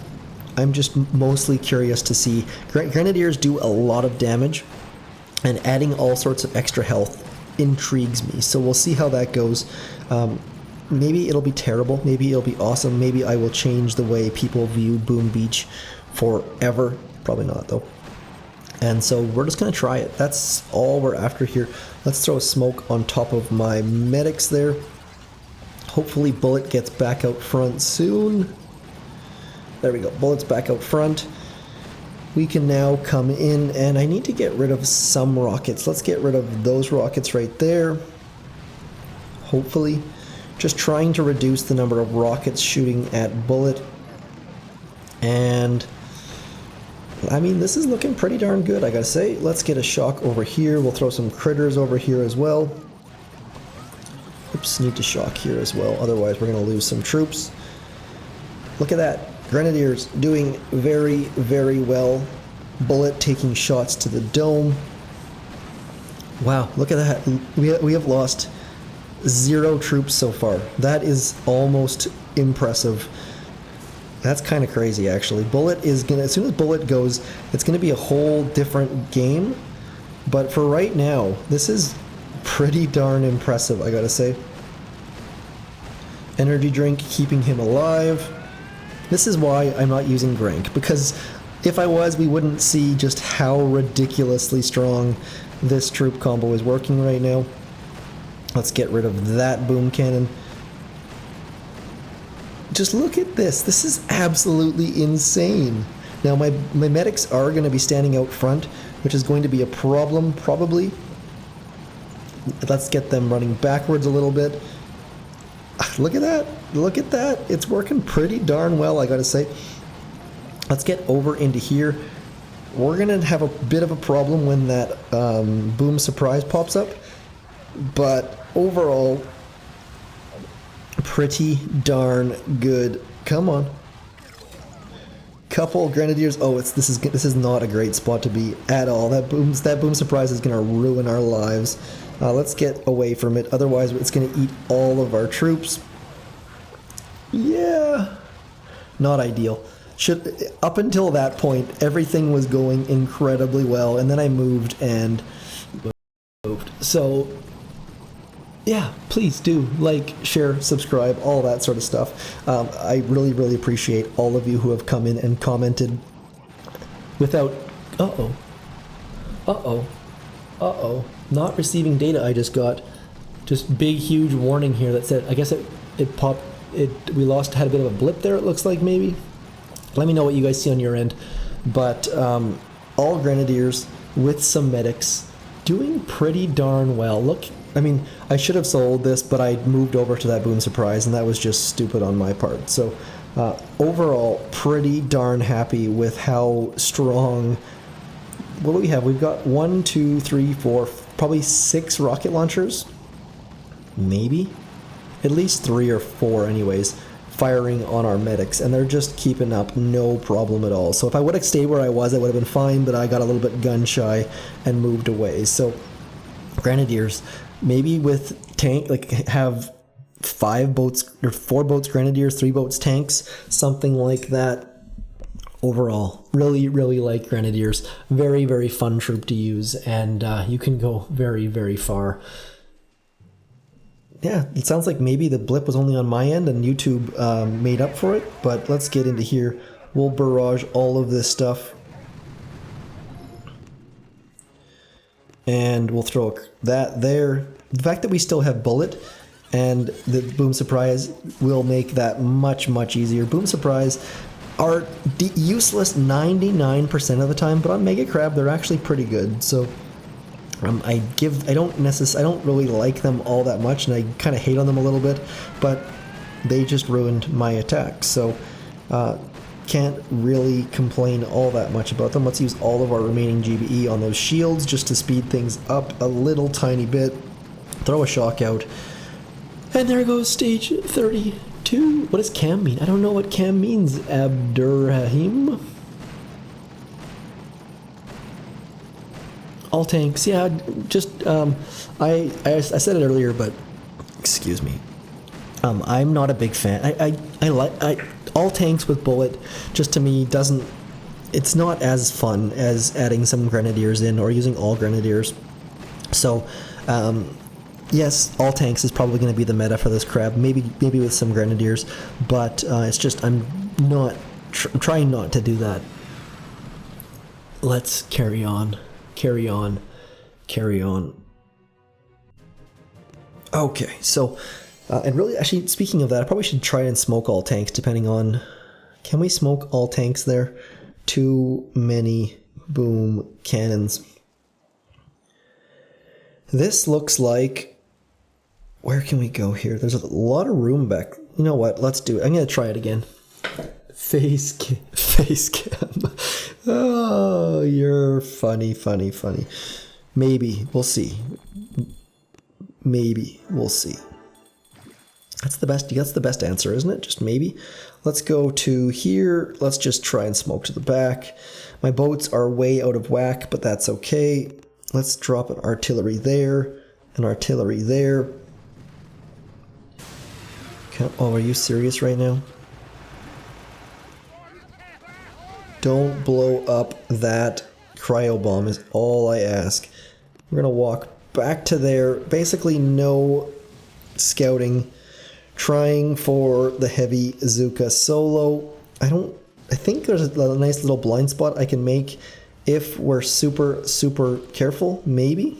I'm just mostly curious to see. Grenadiers do a lot of damage, and adding all sorts of extra health intrigues me. So we'll see how that goes. Maybe it'll be terrible, maybe it'll be awesome, maybe I will change the way people view Boom Beach forever. Probably not, though. And so we're just going to try it. That's all we're after here. Let's throw a smoke on top of my medics there. Hopefully Bullet gets back out front soon. There we go. Bullet's back out front. We can now come in, and I need to get rid of some rockets. Let's get rid of those rockets right there. Hopefully. Just trying to reduce the number of rockets shooting at Bullet. And I mean, this is looking pretty darn good, I gotta say. Let's get a shock over here. We'll throw some critters over here as well. Oops, need to shock here as well. Otherwise, we're gonna lose some troops. Look at that. Grenadiers doing very, very well. Bullet taking shots to the dome. Wow, look at that. We have lost 0 troops so far. That is almost impressive. That's kind of crazy, actually. Bullet is gonna, as soon as Bullet goes, it's gonna be a whole different game. But for right now, this is pretty darn impressive, I gotta say. Energy drink keeping him alive. This is why I'm not using Grank, because if I was, we wouldn't see just how ridiculously strong this troop combo is working right now. Let's get rid of that boom cannon. Just look at this. This is absolutely insane. Now my medics are going to be standing out front, which is going to be a problem probably. Let's get them running backwards a little bit. Look at that. Look at that. It's working pretty darn well, I gotta say. Let's get over into here. We're going to have a bit of a problem when that boom surprise pops up. But overall, pretty darn good. Come on. Couple Grenadiers. Oh, this is not a great spot to be at all. That boom surprise is going to ruin our lives. Let's get away from it. Otherwise, it's going to eat all of our troops. Yeah. Not ideal. Up until that point, everything was going incredibly well, and then I moved. So yeah, please do like, share, subscribe, all that sort of stuff. I really, really appreciate all of you who have come in and commented without... Not receiving data I just got. Just big, huge warning here that said, I guess it popped, we had a bit of a blip there, it looks like, maybe. Let me know what you guys see on your end. But all Grenadiers with some medics doing pretty darn well. Look, I mean, I should have sold this, but I moved over to that boom surprise, and that was just stupid on my part. So overall, pretty darn happy with how strong... What do we have? We've got 1, 2, 3, 4, probably 6 rocket launchers. Maybe? At least 3 or 4 anyways, firing on our medics, and they're just keeping up, no problem at all. So if I would have stayed where I was, I would have been fine, but I got a little bit gun shy and moved away. So Grenadiers, maybe with tank, like have 5 boats or 4 boats grenadiers, 3 boats tanks, something like that. Overall, really, really like grenadiers. Very, very fun troop to use, and you can go very, very far. Yeah, it sounds like maybe the blip was only on my end and YouTube made up for it, but let's get into here. We'll barrage all of this stuff. And we'll throw that there. The fact that we still have bullet and the boom surprise will make that much, much easier. Boom surprise are useless 99% of the time, but on Mega Crab they're actually pretty good. So I don't really like them all that much, and I kind of hate on them a little bit, but they just ruined my attack. So can't really complain all that much about them. Let's use all of our remaining GBE on those shields just to speed things up a little tiny bit. Throw a shock out. And there goes stage 32. What does cam mean? I don't know what cam means, Abdurrahim. All tanks, yeah, just, I said it earlier, but, excuse me. I'm not a big fan. I like all tanks with bullet, just to me, it's not as fun as adding some grenadiers in or using all grenadiers. So, yes, all tanks is probably going to be the meta for this crab, maybe with some grenadiers, but it's just I'm trying not to do that. Let's carry on. Okay, so and really, actually, speaking of that, I probably should try and smoke all tanks, depending on, can we smoke all tanks there? Too many boom cannons. This looks like, where can we go here? There's a lot of room back. You know what? Let's do it. I'm going to try it again. Face cam. Oh, you're funny. Maybe. We'll see. Maybe. We'll see. That's the best answer, isn't it? Just maybe. Let's go to here. Let's just try and smoke to the back. My boats are way out of whack, but that's okay. Let's drop an artillery there, an artillery there. Oh, are you serious right now? Don't blow up that cryo bomb is all I ask. We're gonna walk back to there. Basically no scouting. Trying for the heavy Zuka solo. I think there's a nice little blind spot I can make if we're super careful, maybe.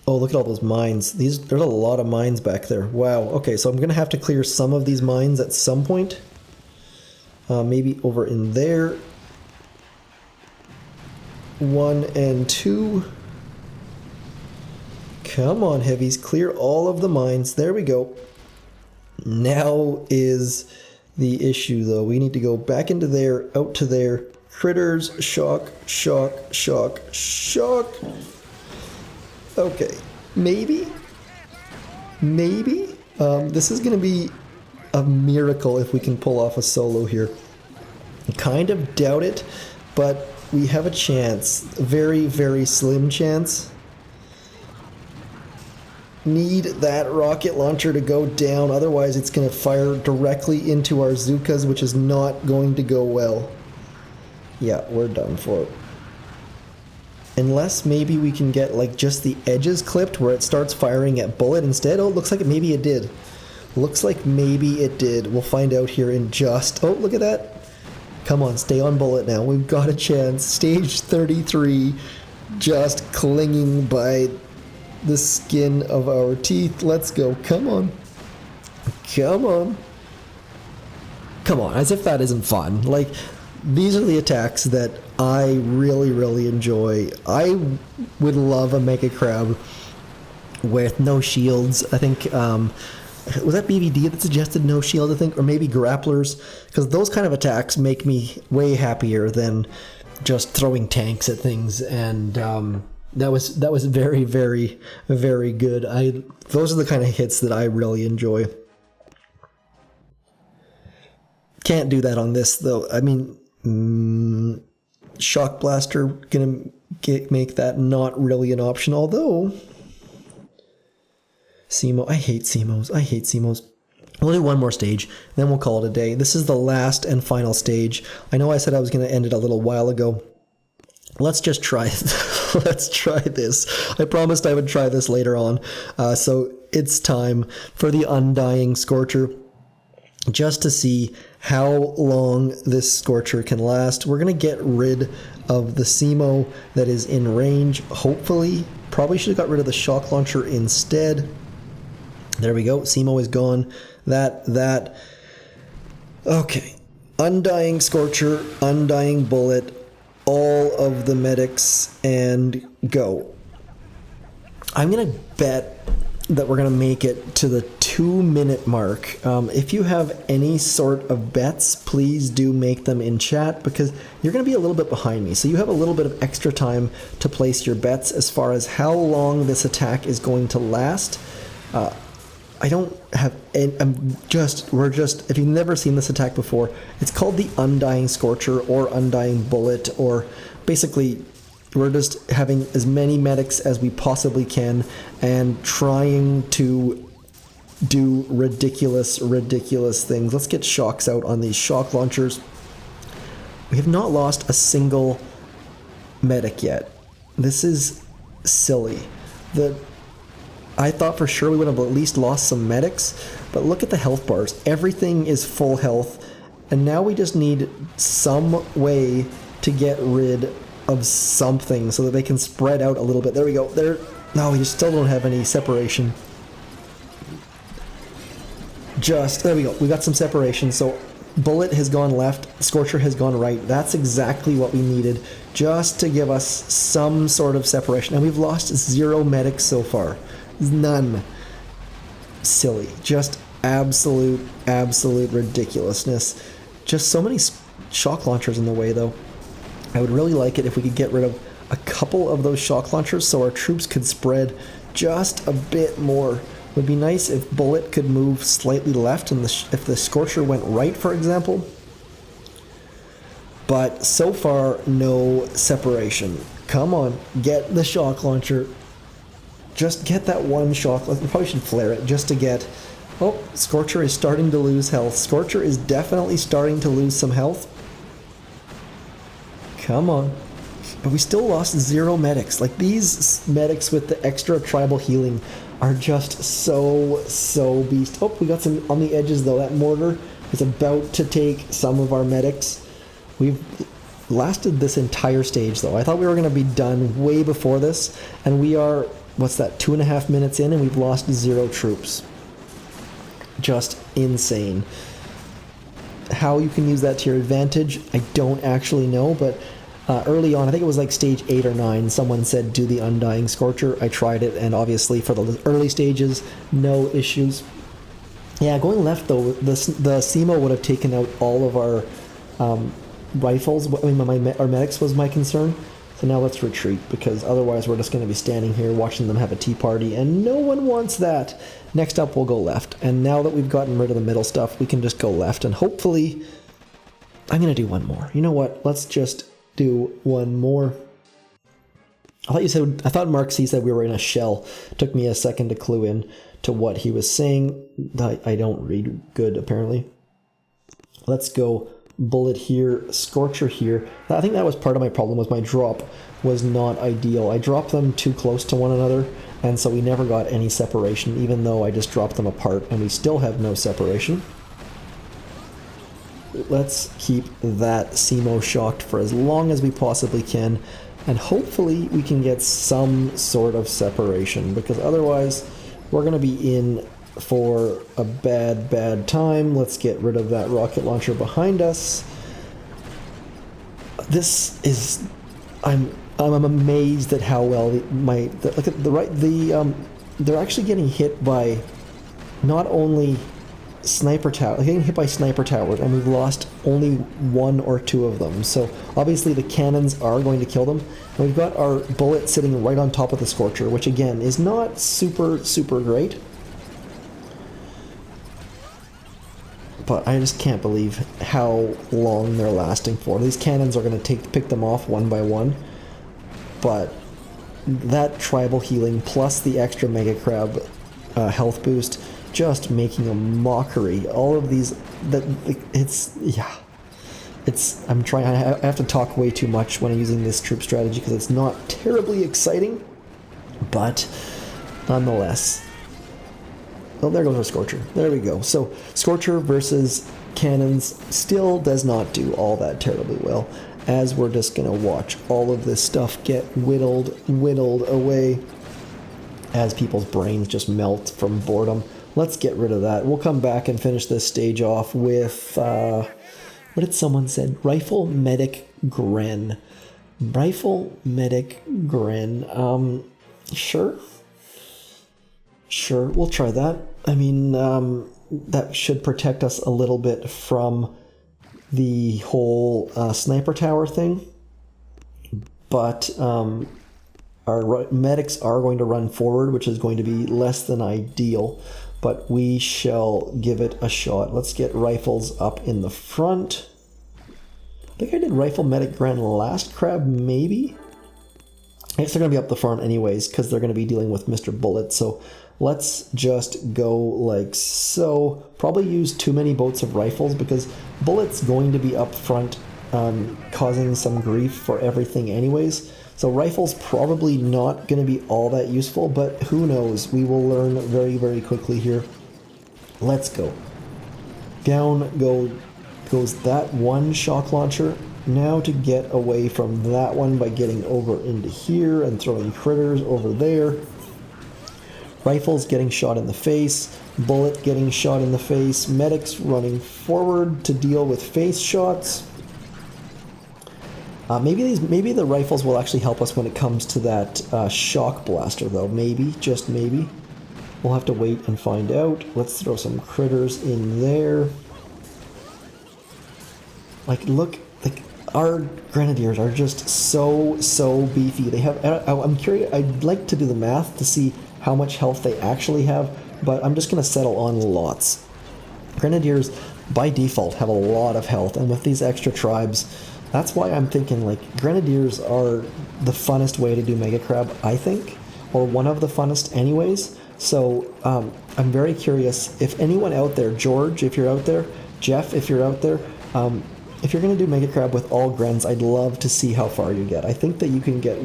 Oh, look at all those mines. There's a lot of mines back there. Wow. Okay, so I'm gonna have to clear some of these mines at some point. Maybe over in there. 1 and 2. Come on, heavies, clear all of the mines. There we go. Now is the issue, though. We need to go back into there, out to there. Critters, shock. Okay, maybe. This is going to be a miracle if we can pull off a solo here. I kind of doubt it, but we have a chance. A very, very slim chance. Need that rocket launcher to go down, otherwise it's going to fire directly into our Zukas, which is not going to go well. Yeah, we're done for. Unless maybe we can get like just the edges clipped where it starts firing at bullet instead. Oh, looks like maybe it did. Looks like maybe it did. We'll find out here in just... Oh, look at that. Come on, stay on bullet now. We've got a chance. Stage 33, just clinging by the skin of our teeth. Let's go. Come on. As if that isn't fun. Like, these are the attacks that I really enjoy. I would love a Mega Crab with no shields. I think, was that BVD that suggested no shield, I think? Or maybe grapplers? Because those kind of attacks make me way happier than just throwing tanks at things. And that was very good. Those are the kind of hits that I really enjoy. Can't do that on this, though. I mean, Shock Blaster gonna make that not really an option, although SEMO. I hate SEMOs. I hate SEMOs. We'll do one more stage, then we'll call it a day. This is the last and final stage. I know I said I was going to end it a little while ago. Let's just try it. Let's try this. I promised I would try this later on. So it's time for the Undying Scorcher. Just to see how long this Scorcher can last. We're going to get rid of the SEMO that is in range, hopefully. Probably should have got rid of the shock launcher instead. There we go. SEMO is gone. That. Okay. Undying Scorcher, Undying Bullet, all of the medics, and go. I'm going to bet that we're going to make it to the 2-minute mark. If you have any sort of bets, please do make them in chat, because you're going to be a little bit behind me. So you have a little bit of extra time to place your bets as far as how long this attack is going to last. I don't have any, if you've never seen this attack before, it's called the Undying Scorcher or Undying Bullet, or basically we're just having as many medics as we possibly can and trying to do ridiculous things. Let's get shocks out on these shock launchers. We have not lost a single medic yet. This is silly. I thought for sure we would have at least lost some medics, but look at the health bars. Everything is full health, and now we just need some way to get rid of something so that they can spread out a little bit. There we go. No, we still don't have any separation. There we go. We got some separation. So Bullet has gone left, Scorcher has gone right. That's exactly what we needed, just to give us some sort of separation. And we've lost 0 medics so far. None. Silly. Just absolute ridiculousness. Just so many shock launchers in the way, though. I would really like it if we could get rid of a couple of those shock launchers so our troops could spread just a bit more. It would be nice if Bullet could move slightly left and if the Scorcher went right, for example. But so far, no separation. Come on, get the shock launcher. Just get that one shock. We probably should flare it just to get... Oh, Scorcher is starting to lose health. Scorcher is definitely starting to lose some health. Come on. But we still lost 0 medics. Like, these medics with the extra tribal healing are just so beast. Oh, we got some on the edges, though. That mortar is about to take some of our medics. We've lasted this entire stage, though. I thought we were going to be done way before this, and we are... What's that, 2.5 minutes in, and we've lost 0 troops. Just insane. How you can use that to your advantage, I don't actually know, but early on, I think it was like stage 8 or 9, someone said do the Undying Scorcher. I tried it, and obviously for the early stages, no issues. Yeah, going left, though, the SEMO would have taken out all of our rifles. I mean, our medics was my concern. So now let's retreat, because otherwise we're just going to be standing here watching them have a tea party, and no one wants that. Next up, we'll go left. And now that we've gotten rid of the middle stuff, we can just go left, and hopefully... I'm going to do one more. You know what? Let's just do one more. I thought Mark C said we were in a shell. It took me a second to clue in to what he was saying. I don't read good, apparently. Let's go... Bullet here, Scorcher here. I think that was part of my problem, was my drop was not ideal. I dropped them too close to one another, and so we never got any separation, even though I just dropped them apart, and we still have no separation. Let's keep that SEMO shocked for as long as we possibly can, and hopefully we can get some sort of separation, because otherwise we're going to be in for a bad time. Let's get rid of that rocket launcher behind us. This is... I'm amazed at how well look at the right... they're actually getting hit by not only sniper tower, getting hit by sniper towers, and we've lost only 1 or 2 of them. So obviously the cannons are going to kill them. And we've got our Bullet sitting right on top of the Scorcher, which again is not super great. But I just can't believe how long they're lasting for. These cannons are going to pick them off one by one. But that tribal healing plus the extra Mega Crab health boost, just making a mockery. All of these, I'm trying, I have to talk way too much when I'm using this troop strategy because it's not terribly exciting, but nonetheless. Oh, there goes our Scorcher. There we go. So Scorcher versus cannons still does not do all that terribly well, as we're just going to watch all of this stuff get whittled away as people's brains just melt from boredom. Let's get rid of that. We'll come back and finish this stage off with, what did someone say? Rifle Medic Gren. Rifle Medic Gren. Sure, we'll try that. I mean, that should protect us a little bit from the whole sniper tower thing. But our medics are going to run forward, which is going to be less than ideal. But we shall give it a shot. Let's get rifles up in the front. I think I did Rifle Medic Grand last crab, maybe? I guess they're going to be up the front anyways, because they're going to be dealing with Mr. Bullet. So let's just go like so. Probably use too many boats of rifles, because Bullet's going to be up front, causing some grief for everything anyways. So rifles probably not going to be all that useful, but who knows? We will learn very, very quickly here. Let's go. Down goes that one shock launcher. Now to get away from that one by getting over into here and throwing critters over there. Rifles getting shot in the face. Bullet getting shot in the face. Medics running forward to deal with face shots. Maybe the rifles will actually help us when it comes to that shock blaster, though. Maybe, just maybe. We'll have to wait and find out. Let's throw some critters in there. Like, look, like our grenadiers are just so beefy. They have. I'm curious. I'd like to do the math to see how much health they actually have, but I'm just gonna settle on lots. Grenadiers, by default, have a lot of health, and with these extra tribes. That's why I'm thinking, like, Grenadiers are the funnest way to do Mega Crab, I think, or one of the funnest anyways. So I'm very curious if anyone out there, George, if you're out there, Jeff, if you're out there, if you're going to do Mega Crab with all Grens, I'd love to see how far you get. I think that you can get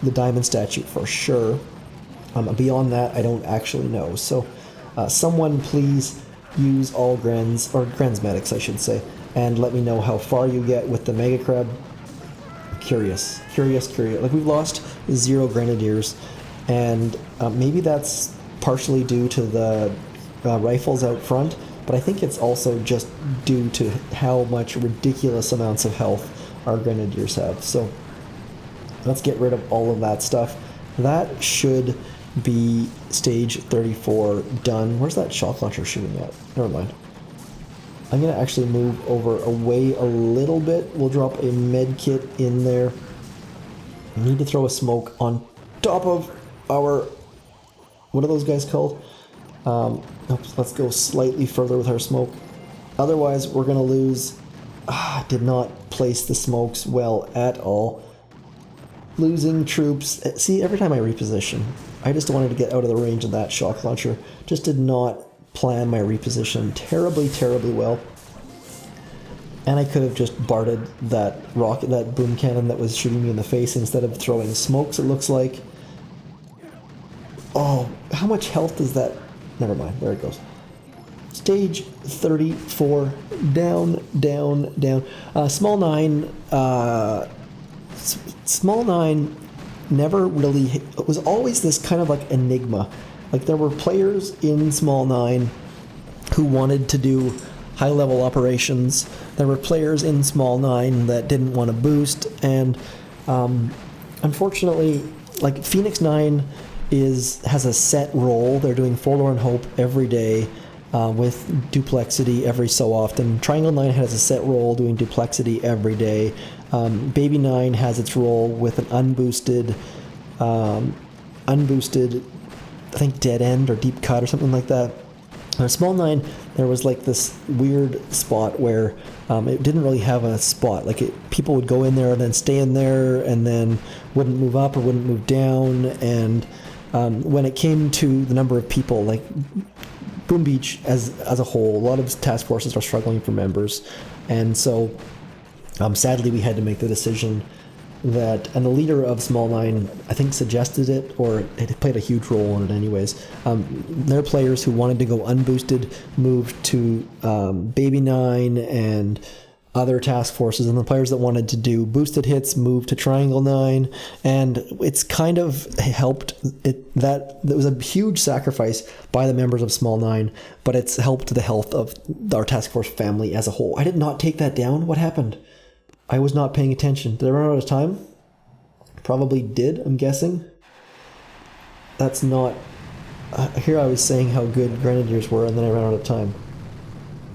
the Diamond Statue for sure. Beyond that, I don't actually know. So someone please use all Grens, or Grens Medics, I should say, and let me know how far you get with the Mega Crab. Curious. Like, we've lost 0 Grenadiers, and maybe that's partially due to the rifles out front, but I think it's also just due to how much ridiculous amounts of health our Grenadiers have. So let's get rid of all of that stuff. That should be stage 34 done. Where's that shock launcher shooting at? Never mind. I'm going to actually move away a little bit. We'll drop a med kit in there. I need to throw a smoke on top of our... What are those guys called? Let's go slightly further with our smoke. Otherwise, we're going to lose... did not place the smokes well at all. Losing troops. See, every time I reposition, I just wanted to get out of the range of that shock launcher. Just did not plan my reposition terribly well. And I could have just barted that rocket, that boom cannon that was shooting me in the face instead of throwing smokes, it looks like. Oh, how much health does that... Never mind, there it goes. Stage 34, down. Small 9, Small 9 never really... It was always this kind of like enigma. Like, there were players in Small 9 who wanted to do high-level operations. There were players in Small 9 that didn't want to boost, and unfortunately, like, Phoenix 9 has a set role. They're doing Forlorn Hope every day with Duplexity every so often. Triangle 9 has a set role doing Duplexity every day. Baby 9 has its role with an unboosted, I think, Dead End or Deep Cut or something like that. Small 9, there was like this weird spot where it didn't really have a spot. Like, people would go in there and then stay in there and then wouldn't move up or wouldn't move down, and when it came to the number of people, like Boom Beach as a whole, a lot of task forces are struggling for members, and so sadly we had to make the decision that, and the leader of Small 9, I think, suggested it, or it played a huge role in it anyways. Their players who wanted to go unboosted moved to Baby 9 and other task forces, and the players that wanted to do boosted hits moved to Triangle 9, and it's kind of helped it. That was a huge sacrifice by the members of Small 9, but it's helped the health of our task force family as a whole. I did not take that down. What happened? I was not paying attention. Did I run out of time? Probably did, I'm guessing. That's not... here I was saying how good Grenadiers were, and then I ran out of time.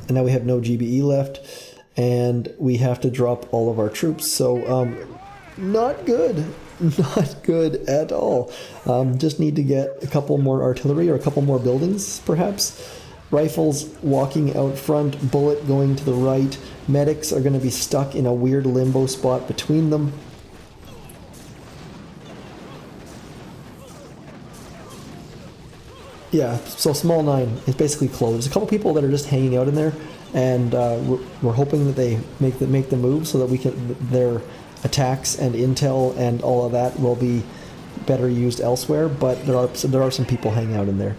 And now we have no GBE left, and we have to drop all of our troops, so not good. Not good at all. Just need to get a couple more artillery, or a couple more buildings, perhaps. Rifles walking out front, bullet going to the right. Medics are going to be stuck in a weird limbo spot between them. Yeah, so Small 9 is basically closed. There's a couple people that are just hanging out in there, and we're hoping that they make the move so that we can, their attacks and intel and all of that will be better used elsewhere, but there are some people hanging out in there.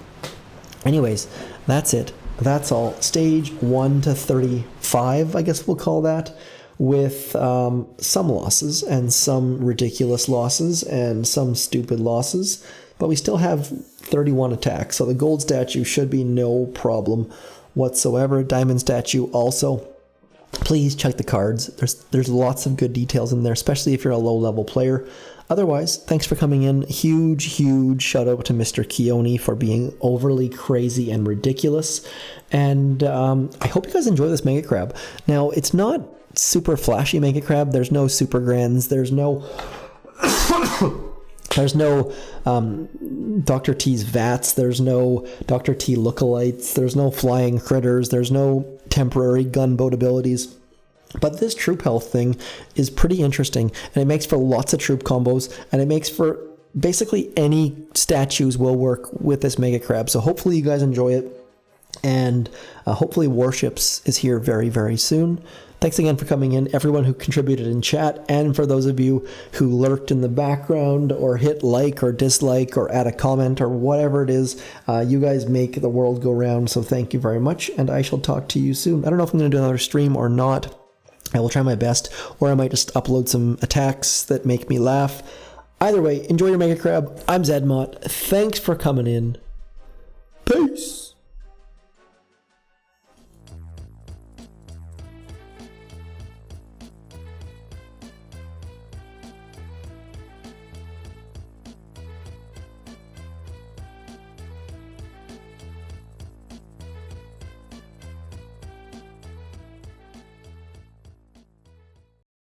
Anyways, that's it. That's all. Stage 1 to 35, I guess we'll call that, with some losses and some ridiculous losses and some stupid losses, but we still have 31 attacks, so the gold statue should be no problem whatsoever. Diamond statue also. Please check the cards. There's lots of good details in there, especially if you're a low-level player. Otherwise, thanks for coming in. Huge shout out to Mr. Keone for being overly crazy and ridiculous. And I hope you guys enjoy this Mega Crab. Now, it's not super flashy Mega Crab. There's no Super Grens. There's no... There's no Dr. T's VATs. There's no Dr. T lookalikes. There's no flying critters. There's no temporary gunboat abilities. But this troop health thing is pretty interesting, and it makes for lots of troop combos, and it makes for basically any statues will work with this Mega Crab. So hopefully you guys enjoy it, and hopefully Warships is here very soon. Thanks again for coming in, everyone who contributed in chat, and for those of you who lurked in the background or hit like or dislike or add a comment or whatever it is. You guys make the world go round, so thank you very much, and I shall talk to you soon. I don't know if I'm going to do another stream or not. I will try my best, or I might just upload some attacks that make me laugh. Either way, enjoy your Mega Crab. I'm Zedmont. Thanks for coming in. Peace!